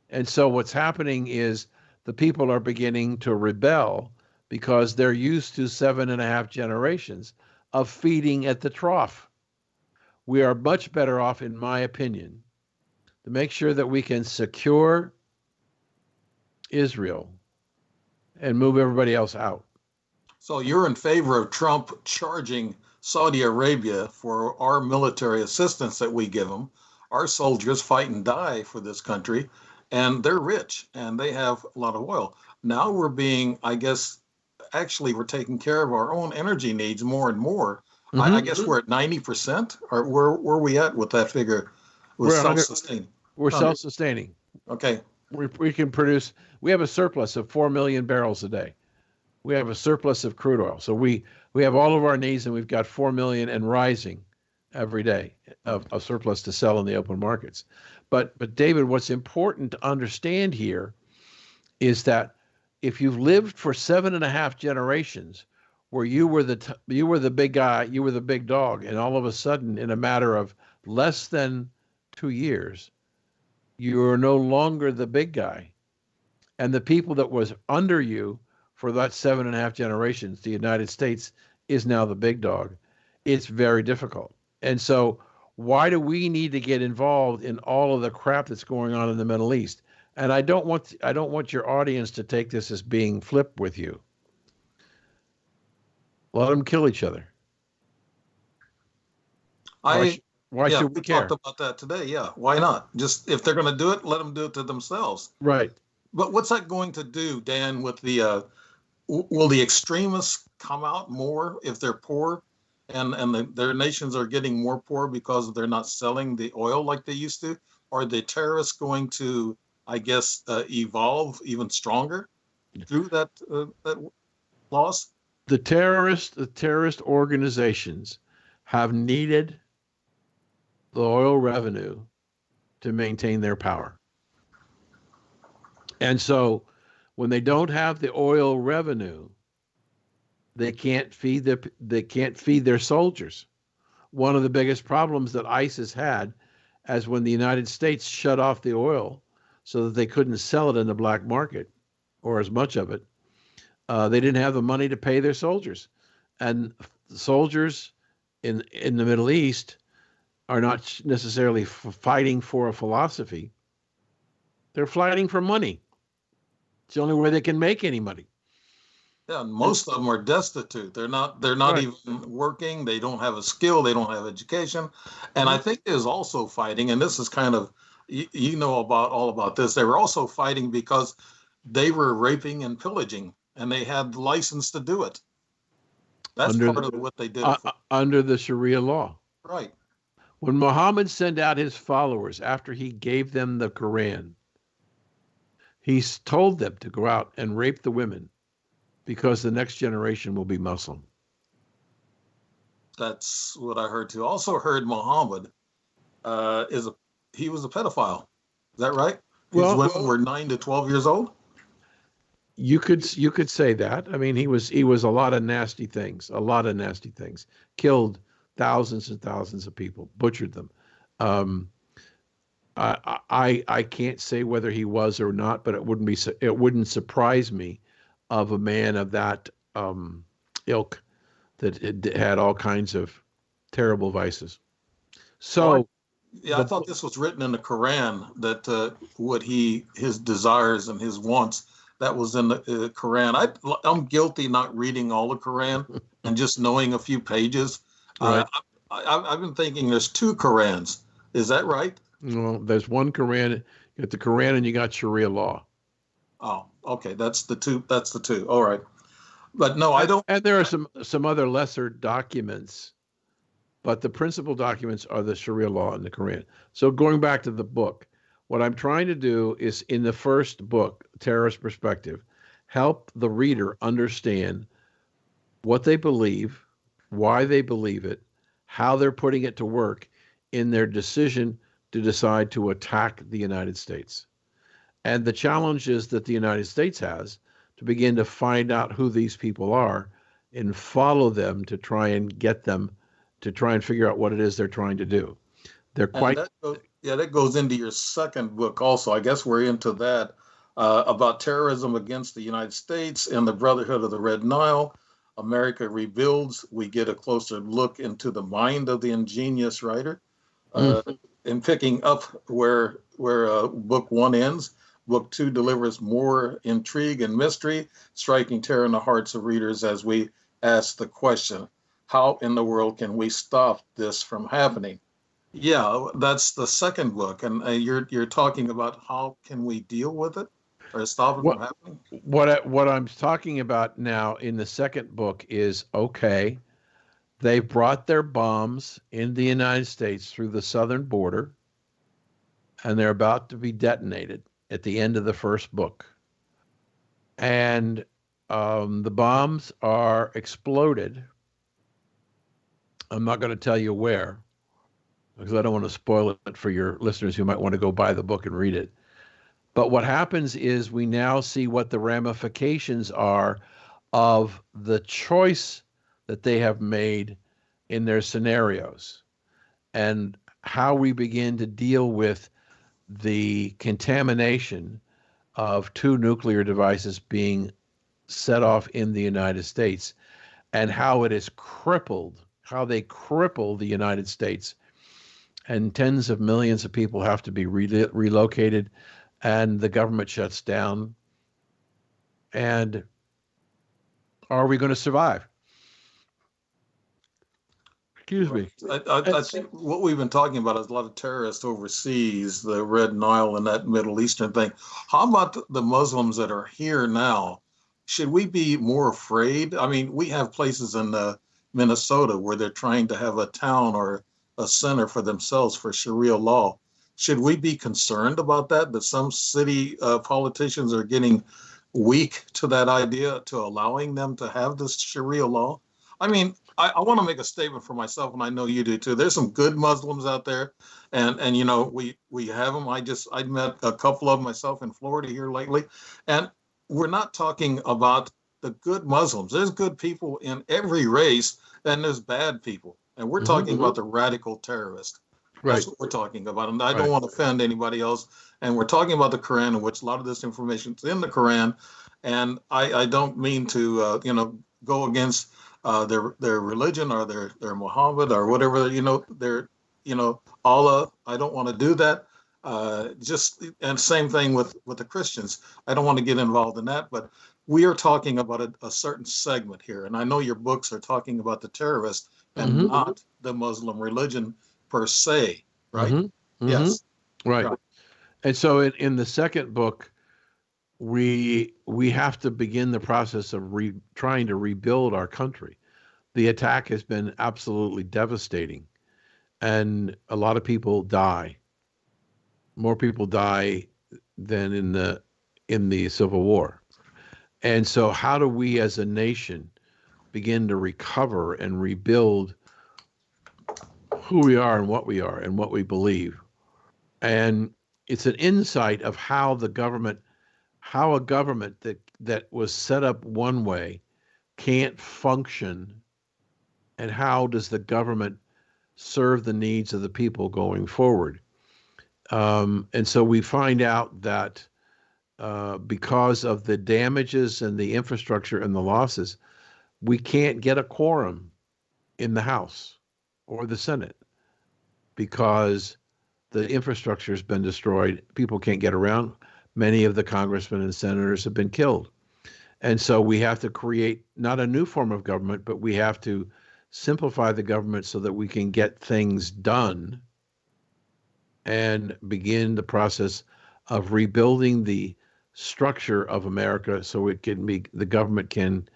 And so what's happening is the people are beginning to rebel because they're used to 7.5 generations of feeding at the trough. We are much better off, in my opinion, to make sure that we can secure Israel and move everybody else out. So you're in favor of Trump charging Saudi Arabia for our military assistance that we give them. Our soldiers fight and die for this country, and they're rich and they have a lot of oil. Now we're being, I guess, actually we're taking care of our own energy needs more and more. Mm-hmm. I guess we're at 90%, or where are we at with that figure? With self-sustaining. We're self-sustaining. Okay. We can produce, we have a surplus of 4 million barrels a day. We have a surplus of crude oil. So we have all of our needs, and we've got 4 million and rising every day of surplus to sell in the open markets. But David, what's important to understand here is that if you've lived for 7.5 generations where you were the big guy, you were the big dog, and all of a sudden, in a matter of less than 2 years, you are no longer the big guy. And the people that was under you for that 7.5 generations, the United States, is now the big dog. It's very difficult. And so why do we need to get involved in all of the crap that's going on in the Middle East? And I don't want your audience to take this as being flipped with you. Let them kill each other. Why should we care? Talked about that today. Yeah, why not? Just if they're going to do it, let them do it to themselves. Right. But what's that going to do, Dan? With the will the extremists come out more if they're poor, and their nations are getting more poor because they're not selling the oil like they used to? Are the terrorists going to, I guess, evolve even stronger through that loss? The terrorist organizations have needed the oil revenue to maintain their power. And so when they don't have the oil revenue, They can't feed their soldiers. One of the biggest problems that ISIS had, as when the United States shut off the oil so that they couldn't sell it in the black market, or as much of it, they didn't have the money to pay their soldiers, and soldiers in the Middle East are not necessarily fighting for a philosophy. They're fighting for money. It's the only way they can make any money. Yeah, and most of them are destitute. They're not Right. even working. They don't have a skill. They don't have education. And I think there's also fighting, and this is kind of you know about all about this. They were also fighting because they were raping and pillaging, and they had license to do it. That's Under part of what they did it for. under the Sharia law. Right. When Muhammad sent out his followers after he gave them the Quran, he told them to go out and rape the women because the next generation will be Muslim. That's what I heard too. Also heard Muhammad he was a pedophile. Is that right? His Well, women were 9 to 12 years old. you could say that. I mean, he was a lot of nasty things, killed thousands and thousands of people, butchered them. Um, I can't say whether he was or not, but it wouldn't surprise me of a man of that ilk that had all kinds of terrible vices. So Yeah, I thought this was written in the Quran that his desires and his wants, that was in the Quran. I'm guilty not reading all the Quran and just knowing a few pages. Right. I've been thinking there's two Qurans. Is that right? Well, there's one Quran. You got the Quran and you got Sharia law. Oh, okay. That's the two. That's the two. All right. But no, I don't. And there are some other lesser documents, but the principal documents are the Sharia law and the Quran. So going back to the book, what I'm trying to do is, in the first book, Terrorist Perspective, help the reader understand what they believe, why they believe it, how they're putting it to work in their decision to decide to attack the United States. And the challenges that the United States has to begin to find out who these people are and follow them to try and get them to try and figure out what it is they're trying to do. They're quite. That goes into your second book also. I guess we're into that about terrorism against the United States and the Brotherhood of the Red Nile. America Rebuilds. We get a closer look into the mind of the ingenious writer. And picking up where book one ends, book two delivers more intrigue and mystery, striking terror in the hearts of readers as we ask the question, how in the world can we stop this from happening? Yeah, that's the second book, and you're talking about how can we deal with it or stop it from happening? What I'm talking about now in the second book is, okay, they brought their bombs in the United States through the southern border, and they're about to be detonated at the end of the first book. And the bombs are exploded. I'm not going to tell you where, because I don't want to spoil it for your listeners who might want to go buy the book and read it. But what happens is we now see what the ramifications are of the choice that they have made in their scenarios, and how we begin to deal with the contamination of two nuclear devices being set off in the United States, and how it is how they cripple the United States, and tens of millions of people have to be relocated, and the government shuts down. And are we going to survive? Excuse me. I think what we've been talking about is a lot of terrorists overseas, the Red Nile and that Middle Eastern thing. How about the Muslims that are here now? Should we be more afraid? I mean, we have places in Minnesota where they're trying to have a town or a center for themselves for Sharia law. Should we be concerned about that some city politicians are getting weak to that idea, to allowing them to have this Sharia law? I mean, I want to make a statement for myself, and I know you do too. There's some good Muslims out there, and you know, we have them. I met a couple of them myself in Florida here lately, and we're not talking about the good Muslims. There's good people in every race, and there's bad people. And we're talking about the radical terrorist. Right. That's what we're talking about. And I Right. don't want to offend anybody else. And we're talking about the Quran, in which a lot of this information is in the Quran. And I don't mean to, go against their religion or their Muhammad or whatever, their, Allah. I don't want to do that. And same thing with the Christians. I don't want to get involved in that, but we are talking about a certain segment here. And I know your books are talking about the terrorists and not the Muslim religion per se, right? Yes. Right. And so in the second book, we have to begin the process of trying to rebuild our country. The attack has been absolutely devastating, and a lot of people die. More people die than in the Civil War. And so how do we as a nation begin to recover and rebuild who we are and what we believe? And it's an insight of how a government that was set up one way can't function, and how does the government serve the needs of the people going forward. And so we find out that because of the damages and the infrastructure and the losses, we can't get a quorum in the House or the Senate because the infrastructure has been destroyed. People can't get around. Many of the congressmen and senators have been killed. And so we have to create not a new form of government, but we have to simplify the government so that we can get things done and begin the process of rebuilding the structure of America so the government can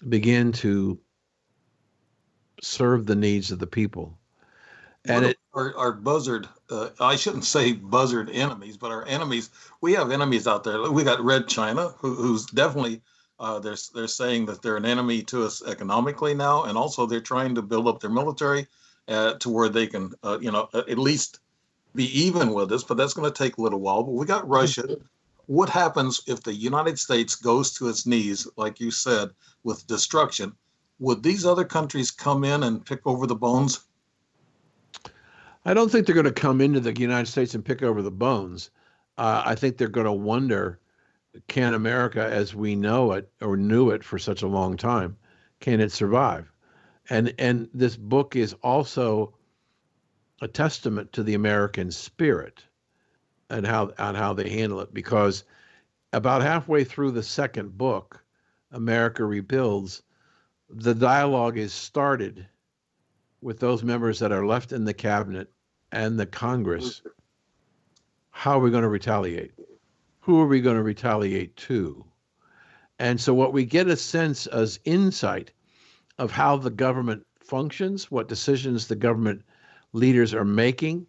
begin to serve the needs of the people. And our buzzard, I shouldn't say buzzard enemies, but our enemies, we have enemies out there. We got Red China, who's definitely, they're saying that they're an enemy to us economically now. And also they're trying to build up their military to where they can, at least be even with us, but that's going to take a little while. But we got Russia. What happens if the United States goes to its knees, like you said, with destruction? Would these other countries come in and pick over the bones? I don't think they're going to come into the United States and pick over the bones. I think they're going to wonder, can America as we know it or knew it for such a long time, can it survive? And this book is also a testament to the American spirit and how they handle it, because about halfway through the second book, America Rebuilds, the dialogue is started with those members that are left in the cabinet and the Congress. How are we going to retaliate? Who are we going to retaliate to? And so what we get a sense as insight of how the government functions, what decisions the government leaders are making,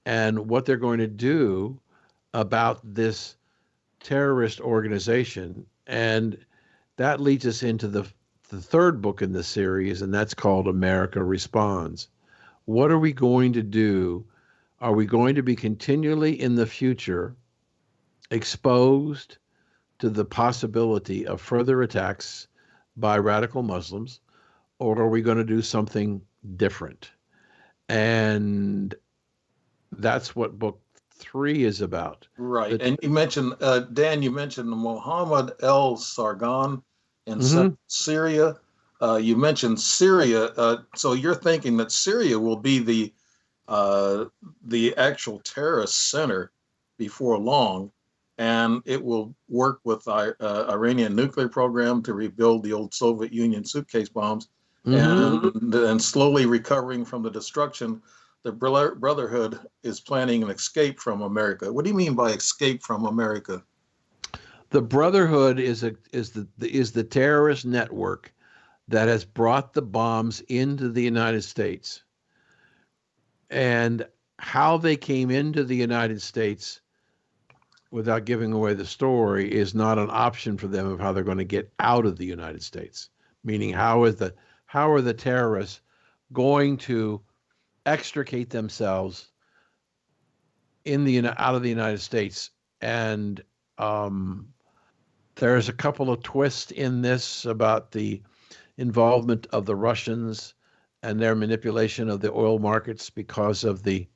and what they're going to do about this terrorist organization. And that leads us into the third book in the series, and that's called America Responds. What are we going to do? Are we going to be continually in the future exposed to the possibility of further attacks by radical Muslims, or are we going to do something different? And that's what book 3 is about. Right. And you mentioned, Dan, you mentioned Mohammed El Sargon in Syria. You mentioned Syria. So you're thinking that Syria will be the actual terrorist center before long, and it will work with our Iranian nuclear program to rebuild the old Soviet Union suitcase bombs, and slowly recovering from the destruction. The Brotherhood is planning an escape from America. What do you mean by escape from America? The Brotherhood is the terrorist network that has brought the bombs into the United States. And how they came into the United States, without giving away the story, is not an option for them of how they're going to get out of the United States. Meaning, how are the terrorists going to extricate themselves out of the United States and There's a couple of twists in this about the involvement of the Russians and their manipulation of the oil markets because of the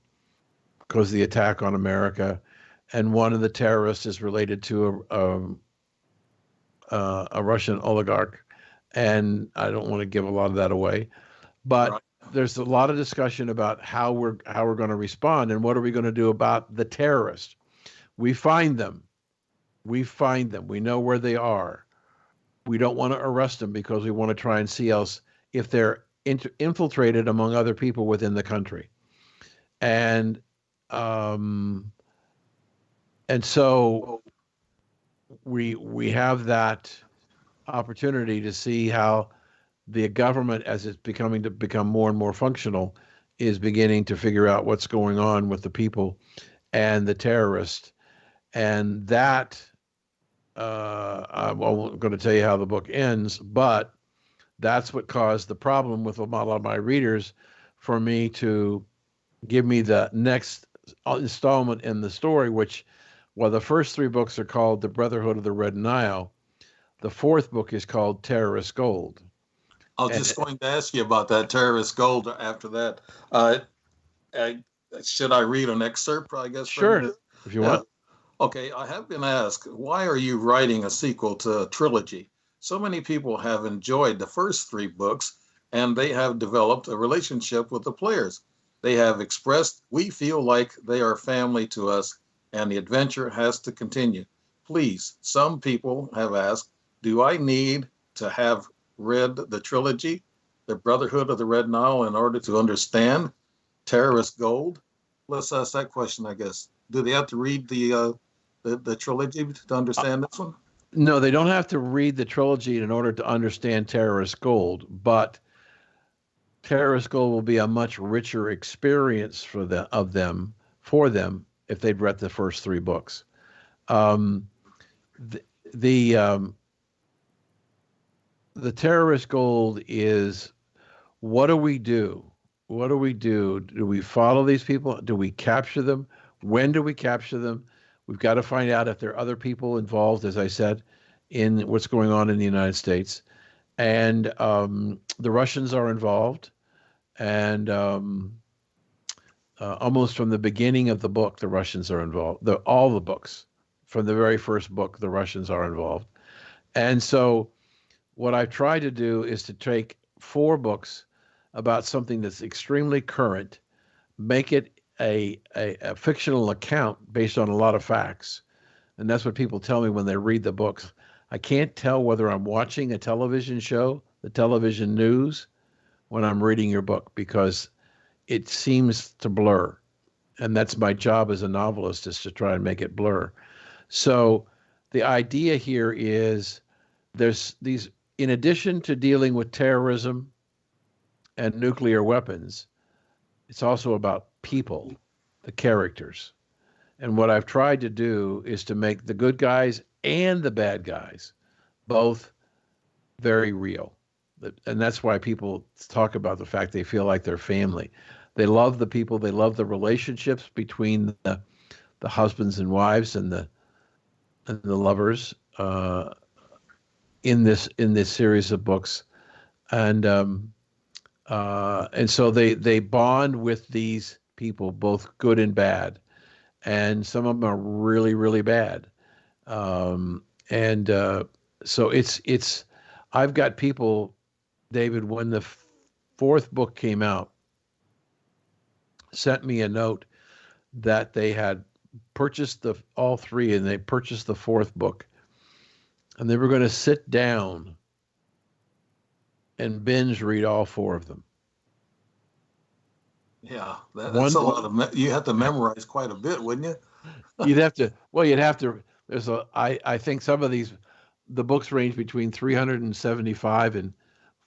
attack on America, and one of the terrorists is related to a Russian oligarch, and I don't want to give a lot of that away, but Right. there's a lot of discussion about how we're going to respond and what are we going to do about the terrorists. We find them. We know where they are. We don't want to arrest them because we want to try and see else if they're infiltrated among other people within the country. And so we have that opportunity to see how the government, as it's become more and more functional, is beginning to figure out what's going on with the people and the terrorists. And that I'm going to tell you how the book ends, but that's what caused the problem with a lot of my readers for me to give me the next installment in the story, which, well, the first three books are called The Brotherhood of the Red Nile. The fourth book is called Terrorist Gold. I was just going to ask you about that Terrorist Gold after that. Should I read an excerpt, I guess? Sure, if you want. Okay, I have been asked, why are you writing a sequel to a trilogy? So many people have enjoyed the first three books, and they have developed a relationship with the players. They have expressed, we feel like they are family to us, and the adventure has to continue. Please, some people have asked, do I need to have read the trilogy, The Brotherhood of the Red Nile, in order to understand Terrorist Gold? Let's ask that question, I guess. Do they have to read the trilogy to understand this one? No, they don't have to read the trilogy in order to understand Terrorist Gold, but Terrorist Gold will be a much richer experience for them if they'd read the first three books. The Terrorist Gold is, what do we do? What do we do? Do we follow these people? Do we capture them? When do we capture them? We've got to find out if there are other people involved, as I said, in what's going on in the United States. And the Russians are involved. And almost from the beginning of the book, the Russians are involved. All the books, from the very first book, the Russians are involved. And so what I've tried to do is to take 4 books about something that's extremely current, make it a fictional account based on a lot of facts. And that's what people tell me when they read the books. I can't tell whether I'm watching a television show, the television news, when I'm reading your book, because it seems to blur. And that's my job as a novelist, is to try and make it blur. So the idea here is there's these, in addition to dealing with terrorism and nuclear weapons, it's also about people, the characters. And what I've tried to do is to make the good guys and the bad guys both very real. And that's why people talk about the fact they feel like they're family. They love the people, they love the relationships between the husbands and wives and the lovers in this series of books. And so they bond with these people, both good and bad, and some of them are really, really bad. So it's I've got people, David, when the 4th book came out, sent me a note that they had purchased all 3, and they purchased the 4th book, and they were going to sit down and binge read all 4 of them. Yeah, that's a lot of. You have to memorize quite a bit, wouldn't you? You'd have to. I think some of the books range between 375 and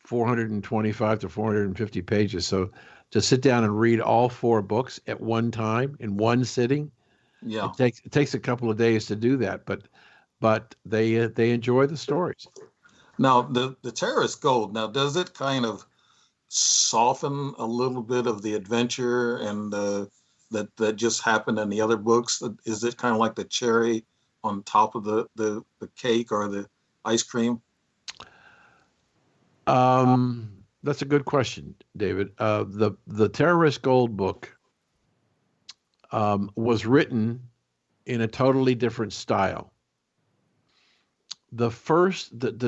425 to 450 pages. So to sit down and read all 4 books at one time in one sitting, yeah, it takes a couple of days to do that. But they enjoy the stories. Now the Terrorist Gold. Now, does it kind of soften a little bit of the adventure and that just happened in the other books? Is it kind of like the cherry on top of the cake or the ice cream? That's a good question, David. The Terrorist Gold Book was written in a totally different style. The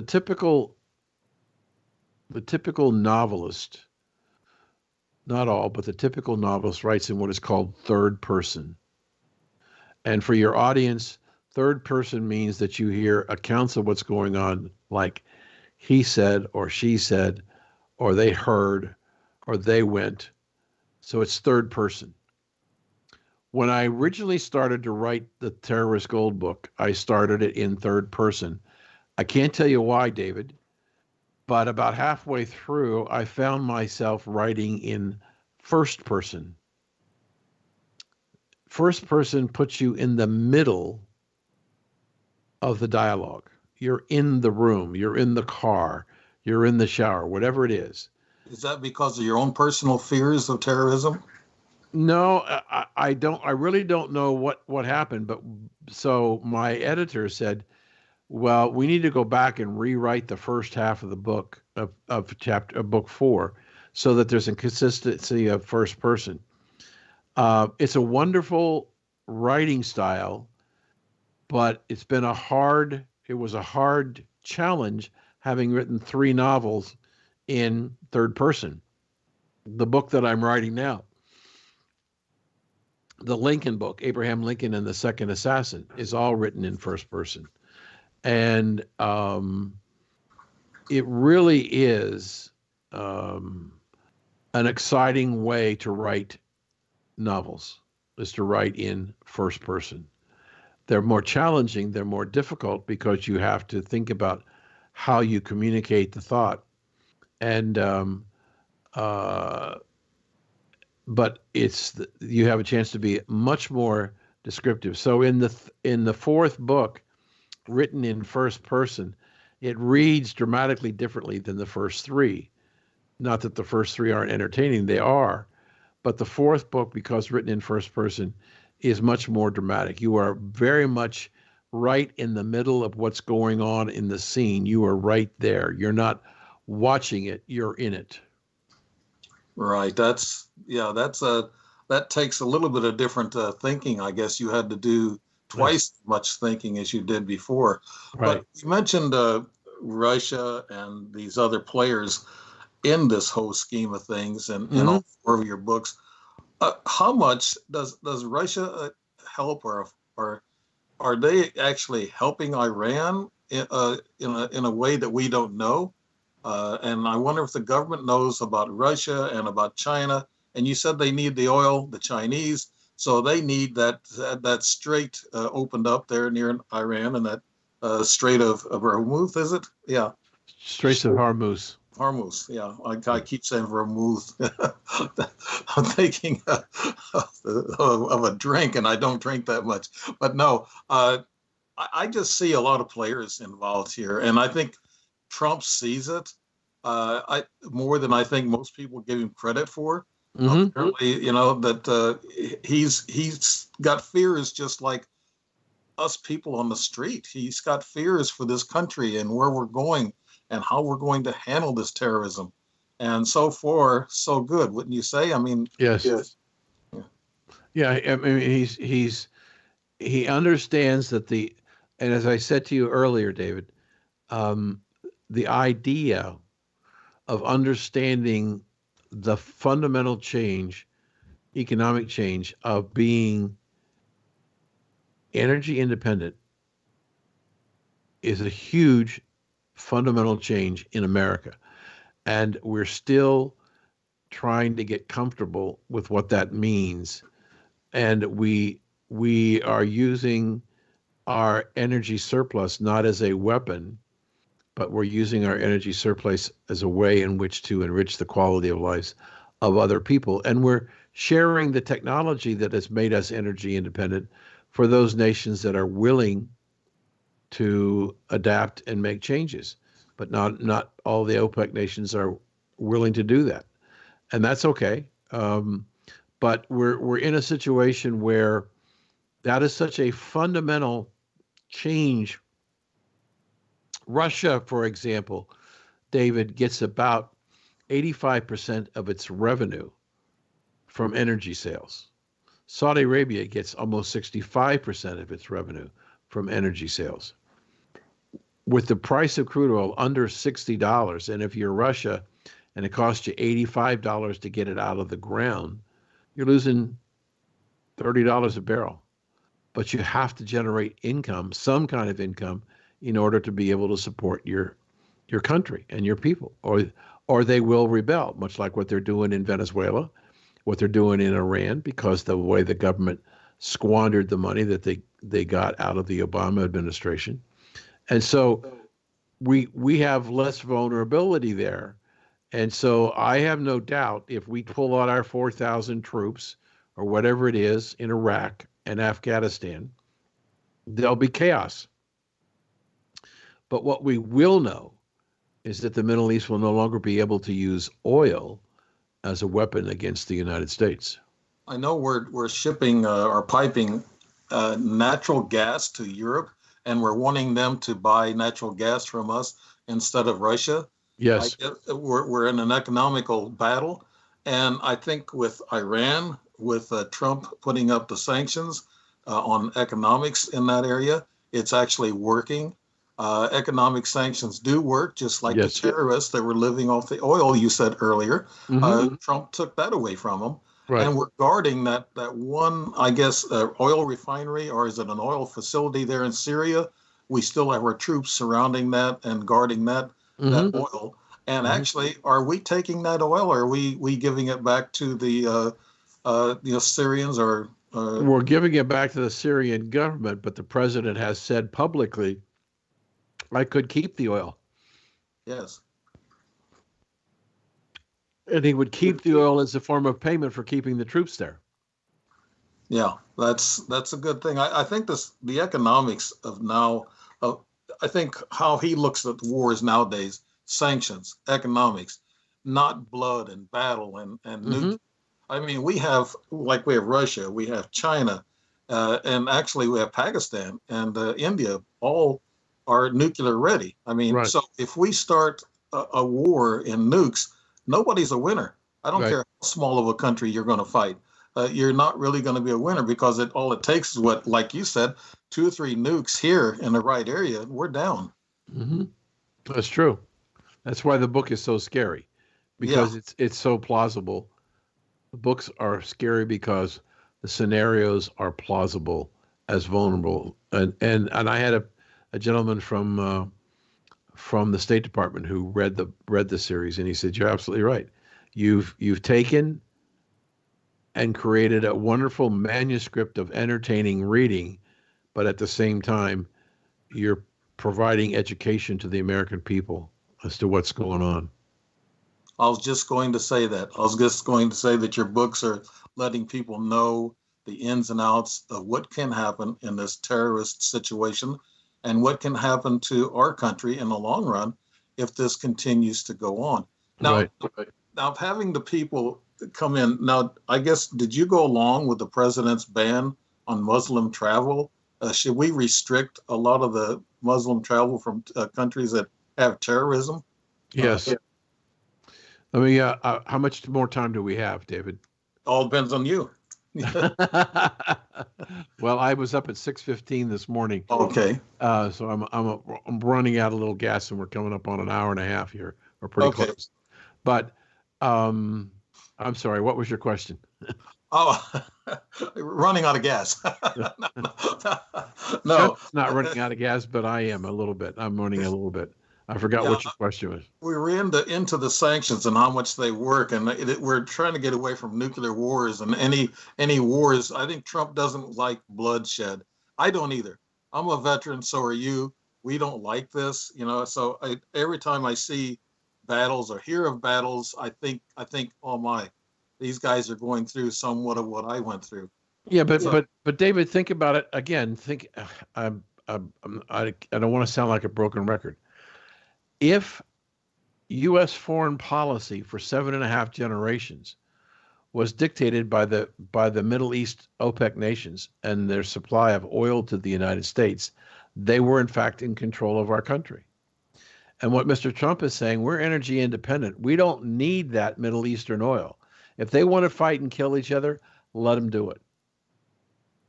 typical novelist, not all, but the typical novelist writes in what is called third person. And for your audience, third person means that you hear accounts of what's going on, like he said, or she said, or they heard, or they went. So it's third person. When I originally started to write the Terrorist Gold Book, I started it in third person. I can't tell you why, David, but about halfway through, I found myself writing in first person. First person puts you in the middle of the dialogue. You're in the room, you're in the car, you're in the shower, whatever it is. Is that because of your own personal fears of terrorism? No, I don't. I really don't know what happened. But so my editor said, "Well, we need to go back and rewrite the first half of the book of book 4, so that there's a consistency of first person." It's a wonderful writing style, but it was a hard challenge having written 3 novels in third person. The book that I'm writing now, the Lincoln book, Abraham Lincoln and the Second Assassin, is all written in first person. And it really is an exciting way to write novels, is to write in first person. They're more challenging, they're more difficult, because you have to think about how you communicate the thought. And but you have a chance to be much more descriptive. So in the 4th book, written in first person, it reads dramatically differently than the first 3. Not that the first 3 aren't entertaining, they are, but the 4th book, because written in first person, is much more dramatic. You are very much right in the middle of what's going on in the scene. You are right there. You're not watching it, you're in it. Right. That takes a little bit of different thinking. I guess you had to do twice as much thinking as you did before. Right. But you mentioned Russia and these other players in this whole scheme of things, and in all 4 of your books. How much does Russia help, or are they actually helping Iran in a way that we don't know? And I wonder if the government knows about Russia and about China. And you said they need the oil, the Chinese, so they need that strait opened up there near Iran, and that Strait of Hormuz, is it? Yeah. Straits of Hormuz. Hormuz, yeah. I keep saying Vermouth. I'm thinking of a drink, and I don't drink that much. But no, I just see a lot of players involved here, and I think Trump sees it more than I think most people give him credit for. Apparently, that he's got fears just like us people on the street. He's got fears for this country and where we're going and how we're going to handle this terrorism. And so far, so good, wouldn't you say? I mean, yes. Yeah. I mean, he understands that and as I said to you earlier, David, the idea of understanding the fundamental change, economic change, of being energy independent is a huge fundamental change in America. And we're still trying to get comfortable with what that means. And we are using our energy surplus not as a weapon, but we're using our energy surplus as a way in which to enrich the quality of lives of other people. And we're sharing the technology that has made us energy independent for those nations that are willing to adapt and make changes. But not all the OPEC nations are willing to do that. And that's okay. But we're in a situation where that is such a fundamental change. Russia, for example, David, gets about 85% of its revenue from energy sales. Saudi Arabia gets almost 65% of its revenue from energy sales. With the price of crude oil under $60, and if you're Russia and it costs you $85 to get it out of the ground, you're losing $30 a barrel. But you have to generate income, some kind of income, in order to be able to support your country and your people, or they will rebel, much like what they're doing in Venezuela, what they're doing in Iran, because the way the government squandered the money that they got out of the Obama administration. And so we have less vulnerability there. And so I have no doubt if we pull out our 4,000 troops or whatever it is in Iraq and Afghanistan, there'll be chaos. But what we will know is that the Middle East will no longer be able to use oil as a weapon against the United States. I know we're shipping or piping natural gas to Europe, and we're wanting them to buy natural gas from us instead of Russia. Yes. We're in an economical battle. And I think with Iran, with Trump putting up the sanctions on economics in that area, it's actually working. Economic sanctions do work, just like the terrorists that were living off the oil you said earlier. Trump took that away from them. Right. And we're guarding that one, I guess, oil refinery, or is it an oil facility there in Syria? We still have our troops surrounding that and guarding that oil. And actually, are we taking that oil, or are we giving it back to the Syrians? Or we're giving it back to the Syrian government, but the president has said publicly, I could keep the oil. Yes. And he would keep the oil as a form of payment for keeping the troops there. Yeah, that's a good thing. I think the economics of now, I think how he looks at wars nowadays, sanctions, economics, not blood and battle and nuke. I mean, we have Russia, we have China, and actually we have Pakistan and India, all are nuclear ready. I mean, so if we start a war in nukes, nobody's a winner. I don't care how small of a country you're going to fight. You're not really going to be a winner, because all it takes is what, like you said, 2 or 3 nukes here in the right area, we're down. That's true. That's why the book is so scary, because it's so plausible. The books are scary because the scenarios are plausible as vulnerable. And I had a gentleman from the State Department who read the series, and he said, "You're absolutely right. You've taken and created a wonderful manuscript of entertaining reading, but at the same time, you're providing education to the American people as to what's going on." I was just going to say that. I was just going to say that your books are letting people know the ins and outs of what can happen in this terrorist situation and what can happen to our country in the long run if this continues to go on. Now, now having the people come in, now, I guess, did you go along with the president's ban on Muslim travel? Should we restrict a lot of the Muslim travel from countries that have terrorism? Yes. Let me, how much more time do we have, David? All depends on you. Well, I was up at 6:15 this morning. Okay. So I'm running out a little gas, and we're coming up on an hour and a half here. We're pretty close. But I'm sorry. What was your question? Running out of gas. No, it's not running out of gas, but I am a little bit. I'm running a little bit. I forgot what your question was. We were into the sanctions and how much they work, and we're trying to get away from nuclear wars and any wars. I think Trump doesn't like bloodshed. I don't either. I'm a veteran, so are you. We don't like this, So every time I see battles or hear of battles, I think, oh my, these guys are going through somewhat of what I went through. Yeah, but David, think about it again. I don't want to sound like a broken record. If U.S. foreign policy for 7.5 generations was dictated by the Middle East OPEC nations and their supply of oil to the United States, they were in fact in control of our country. And what Mr. Trump is saying, we're energy independent. We don't need that Middle Eastern oil. If they want to fight and kill each other, let them do it.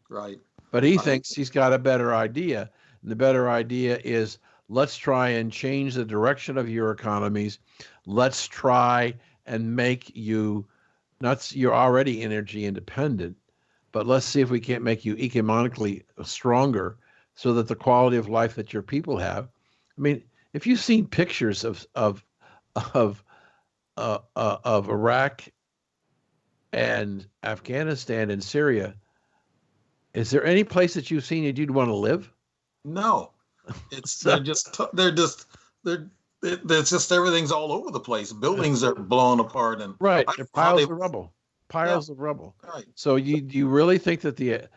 Right. But he thinks he's got a better idea. And the better idea is, let's try and change the direction of your economies. Let's try and make you, you're already energy independent, but let's see if we can't make you economically stronger so that the quality of life that your people have. I mean, if you've seen pictures of Iraq and Afghanistan and Syria, is there any place that you've seen that you'd want to live? No, it's there's just everything's all over the place. Buildings are blown apart and right, they're piles of rubble. Piles of rubble. Right. So you really think that the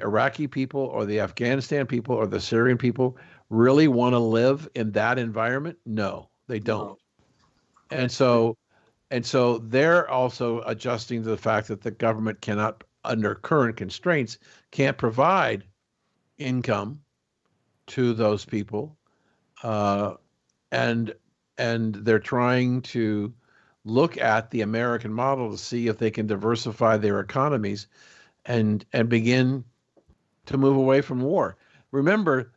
Iraqi people or the Afghanistan people or the Syrian people really want to live in that environment? No, they don't. No. And so they're also adjusting to the fact that the government cannot, under current constraints, can't provide income to those people, and they're trying to look at the American model to see if they can diversify their economies and begin to move away from war. Remember,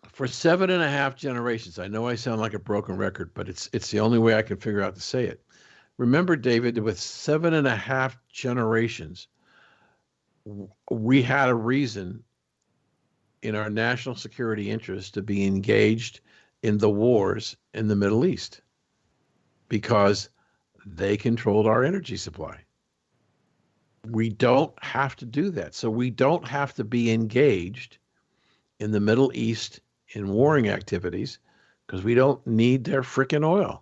for 7.5 generations, I know I sound like a broken record, but it's the only way I can figure out to say it. Remember, David, with 7.5 generations, we had a reason in our national security interest to be engaged in the wars in the Middle East because they controlled our energy supply. We don't have to do that. So we don't have to be engaged in the Middle East in warring activities because we don't need their frickin' oil.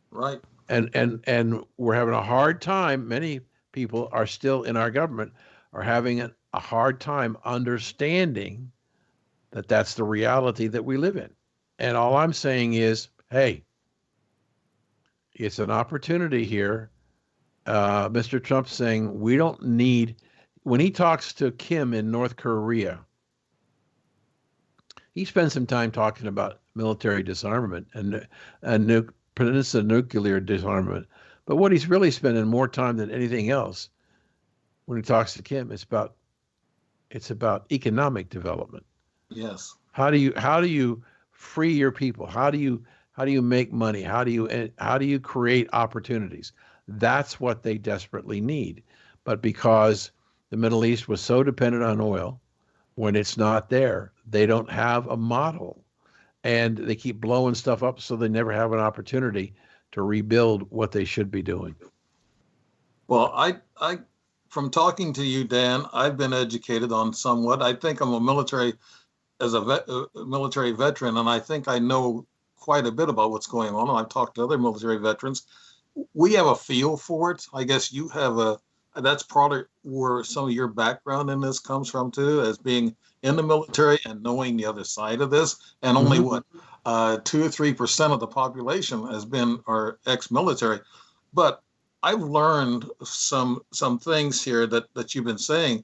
Right. And we're having a hard time. Many people are still in our government are having a hard time understanding that that's the reality that we live in. And all I'm saying is, hey, it's an opportunity here. Mr. Trump saying we don't need, when he talks to Kim in North Korea, he spends some time talking about military disarmament and peninsula nuclear disarmament. But what he's really spending more time than anything else when he talks to Kim, it's about economic development. Yes. How do you free your people? How do you make money? How do you create opportunities? That's what they desperately need. But because the Middle East was so dependent on oil, when it's not there, they don't have a model. And they keep blowing stuff up so they never have an opportunity to rebuild what they should be doing. Well, I from talking to you, Dan, I've been educated on somewhat. I think I'm a military veteran, and I think I know quite a bit about what's going on. I've talked to other military veterans. We have a feel for it. I guess you have that's probably where some of your background in this comes from too, as being in the military and knowing the other side of this. And only 2 or 3% of the population are ex-military. But I've learned some things here that you've been saying.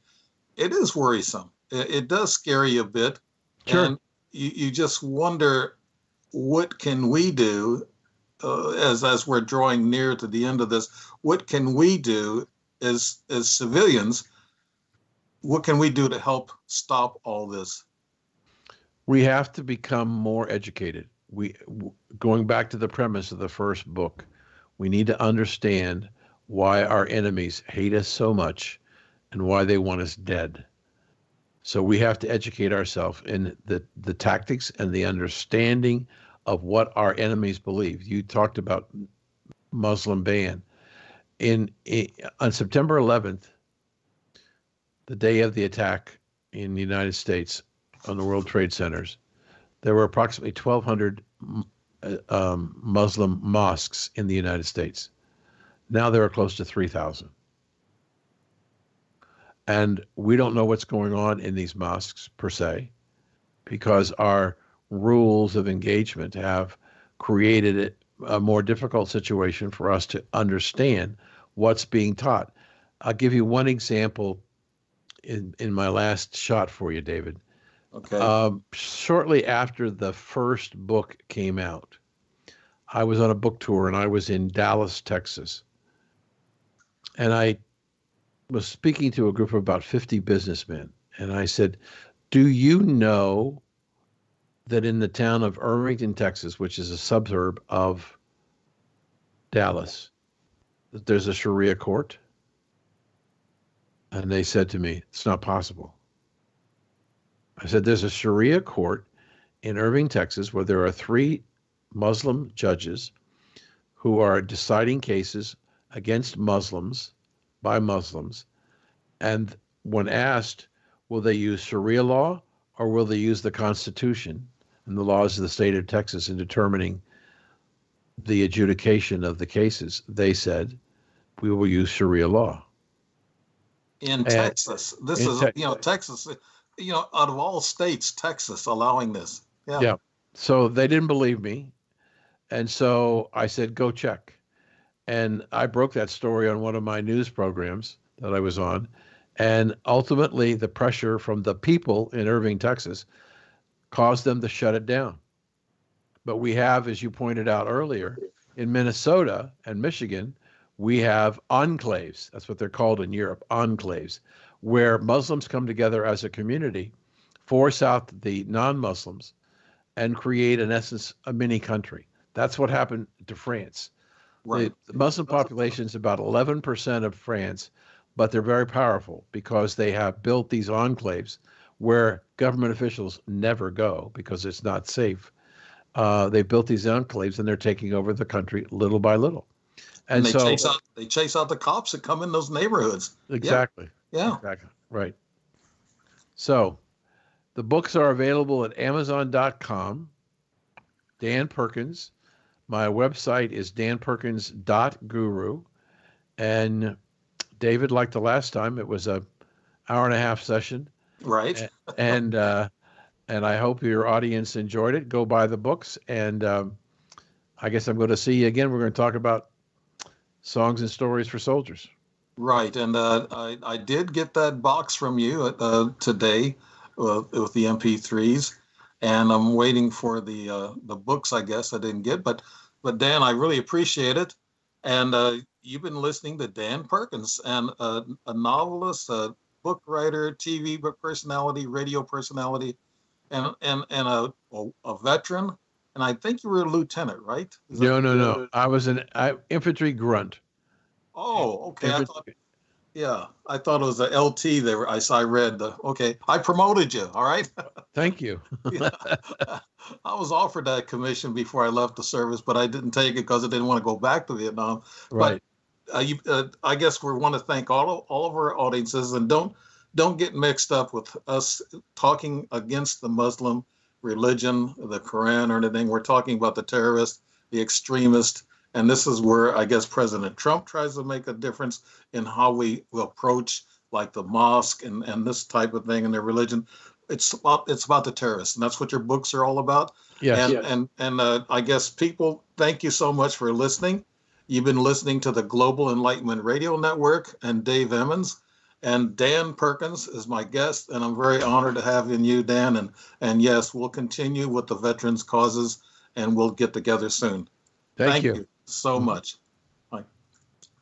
It is worrisome. It does scare you a bit. Sure. And you just wonder, what can we do as we're drawing near to the end of this? What can we do as civilians? What can we do to help stop all this? We have to become more educated. Going back to the premise of the first book, we need to understand why our enemies hate us so much and why they want us dead. So we have to educate ourselves in the tactics and the understanding of what our enemies believe. You talked about Muslim ban. On September 11th, the day of the attack in the United States on the World Trade Centers, there were approximately 1,200 Muslim mosques in the United States. Now there are close to 3,000. And we don't know what's going on in these mosques per se, because our rules of engagement have created a more difficult situation for us to understand what's being taught. I'll give you one example in my last shot for you, David. Okay. Shortly after the first book came out, I was on a book tour and I was in Dallas, Texas. And I was speaking to a group of about 50 businessmen. And I said, do you know that in the town of Irvington, Texas, which is a suburb of Dallas, that there's a Sharia court? And they said to me, it's not possible. I said, there's a Sharia court in Irving, Texas, where there are 3 Muslim judges who are deciding cases against Muslims by Muslims. And when asked, will they use Sharia law or will they use the Constitution and the laws of the state of Texas in determining the adjudication of the cases, they said, we will use Sharia law. In Texas, this is, Texas, out of all states, Texas allowing this. Yeah. Yeah. So they didn't believe me. And so I said, go check. And I broke that story on one of my news programs that I was on. And ultimately, the pressure from the people in Irving, Texas, caused them to shut it down. But we have, as you pointed out earlier, in Minnesota and Michigan, we have enclaves. That's what they're called in Europe, enclaves, where Muslims come together as a community, force out the non-Muslims, and create, in essence, a mini country. That's what happened to France. Right. The Muslim population is about 11% of France, but they're very powerful because they have built these enclaves where government officials never go because it's not safe. They built these enclaves and they're taking over the country little by little. And they so chase out the cops that come in those neighborhoods. Exactly. Yeah. Exactly. Right. So the books are available at Amazon.com. Dan Perkins. My website is danperkins.guru. And David, like the last time, it was a hour-and-a-half session. Right. And I hope your audience enjoyed it. Go buy the books. And I guess I'm going to see you again. We're going to talk about songs and stories for soldiers. Right. And I did get that box from you today with the MP3s. And I'm waiting for the books, I guess I didn't get. But Dan, I really appreciate it. And you've been listening to Dan Perkins, and a novelist, a book writer, TV personality, radio personality, and a veteran. And I think you were a lieutenant, right? No. I was an infantry grunt. Oh, okay. I thought it was a LT there. I read okay. I promoted you. All right. Thank you. I was offered that commission before I left the service, but I didn't take it because I didn't want to go back to Vietnam. Right. But I guess we want to thank all of our audiences, and don't get mixed up with us talking against the Muslim religion, the Quran, or anything. We're talking about the terrorist, the extremist. And this is where I guess President Trump tries to make a difference in how we approach like the mosque and this type of thing and their religion. It's about the terrorists, and that's what your books are all about. Yes. And I guess people, thank you so much for listening. You've been listening to the Global Enlightenment Radio Network and Dave Emmons, and Dan Perkins is my guest, and I'm very honored to have you, Dan. And yes, we'll continue with the veterans' causes, and we'll get together soon. Thank you So much.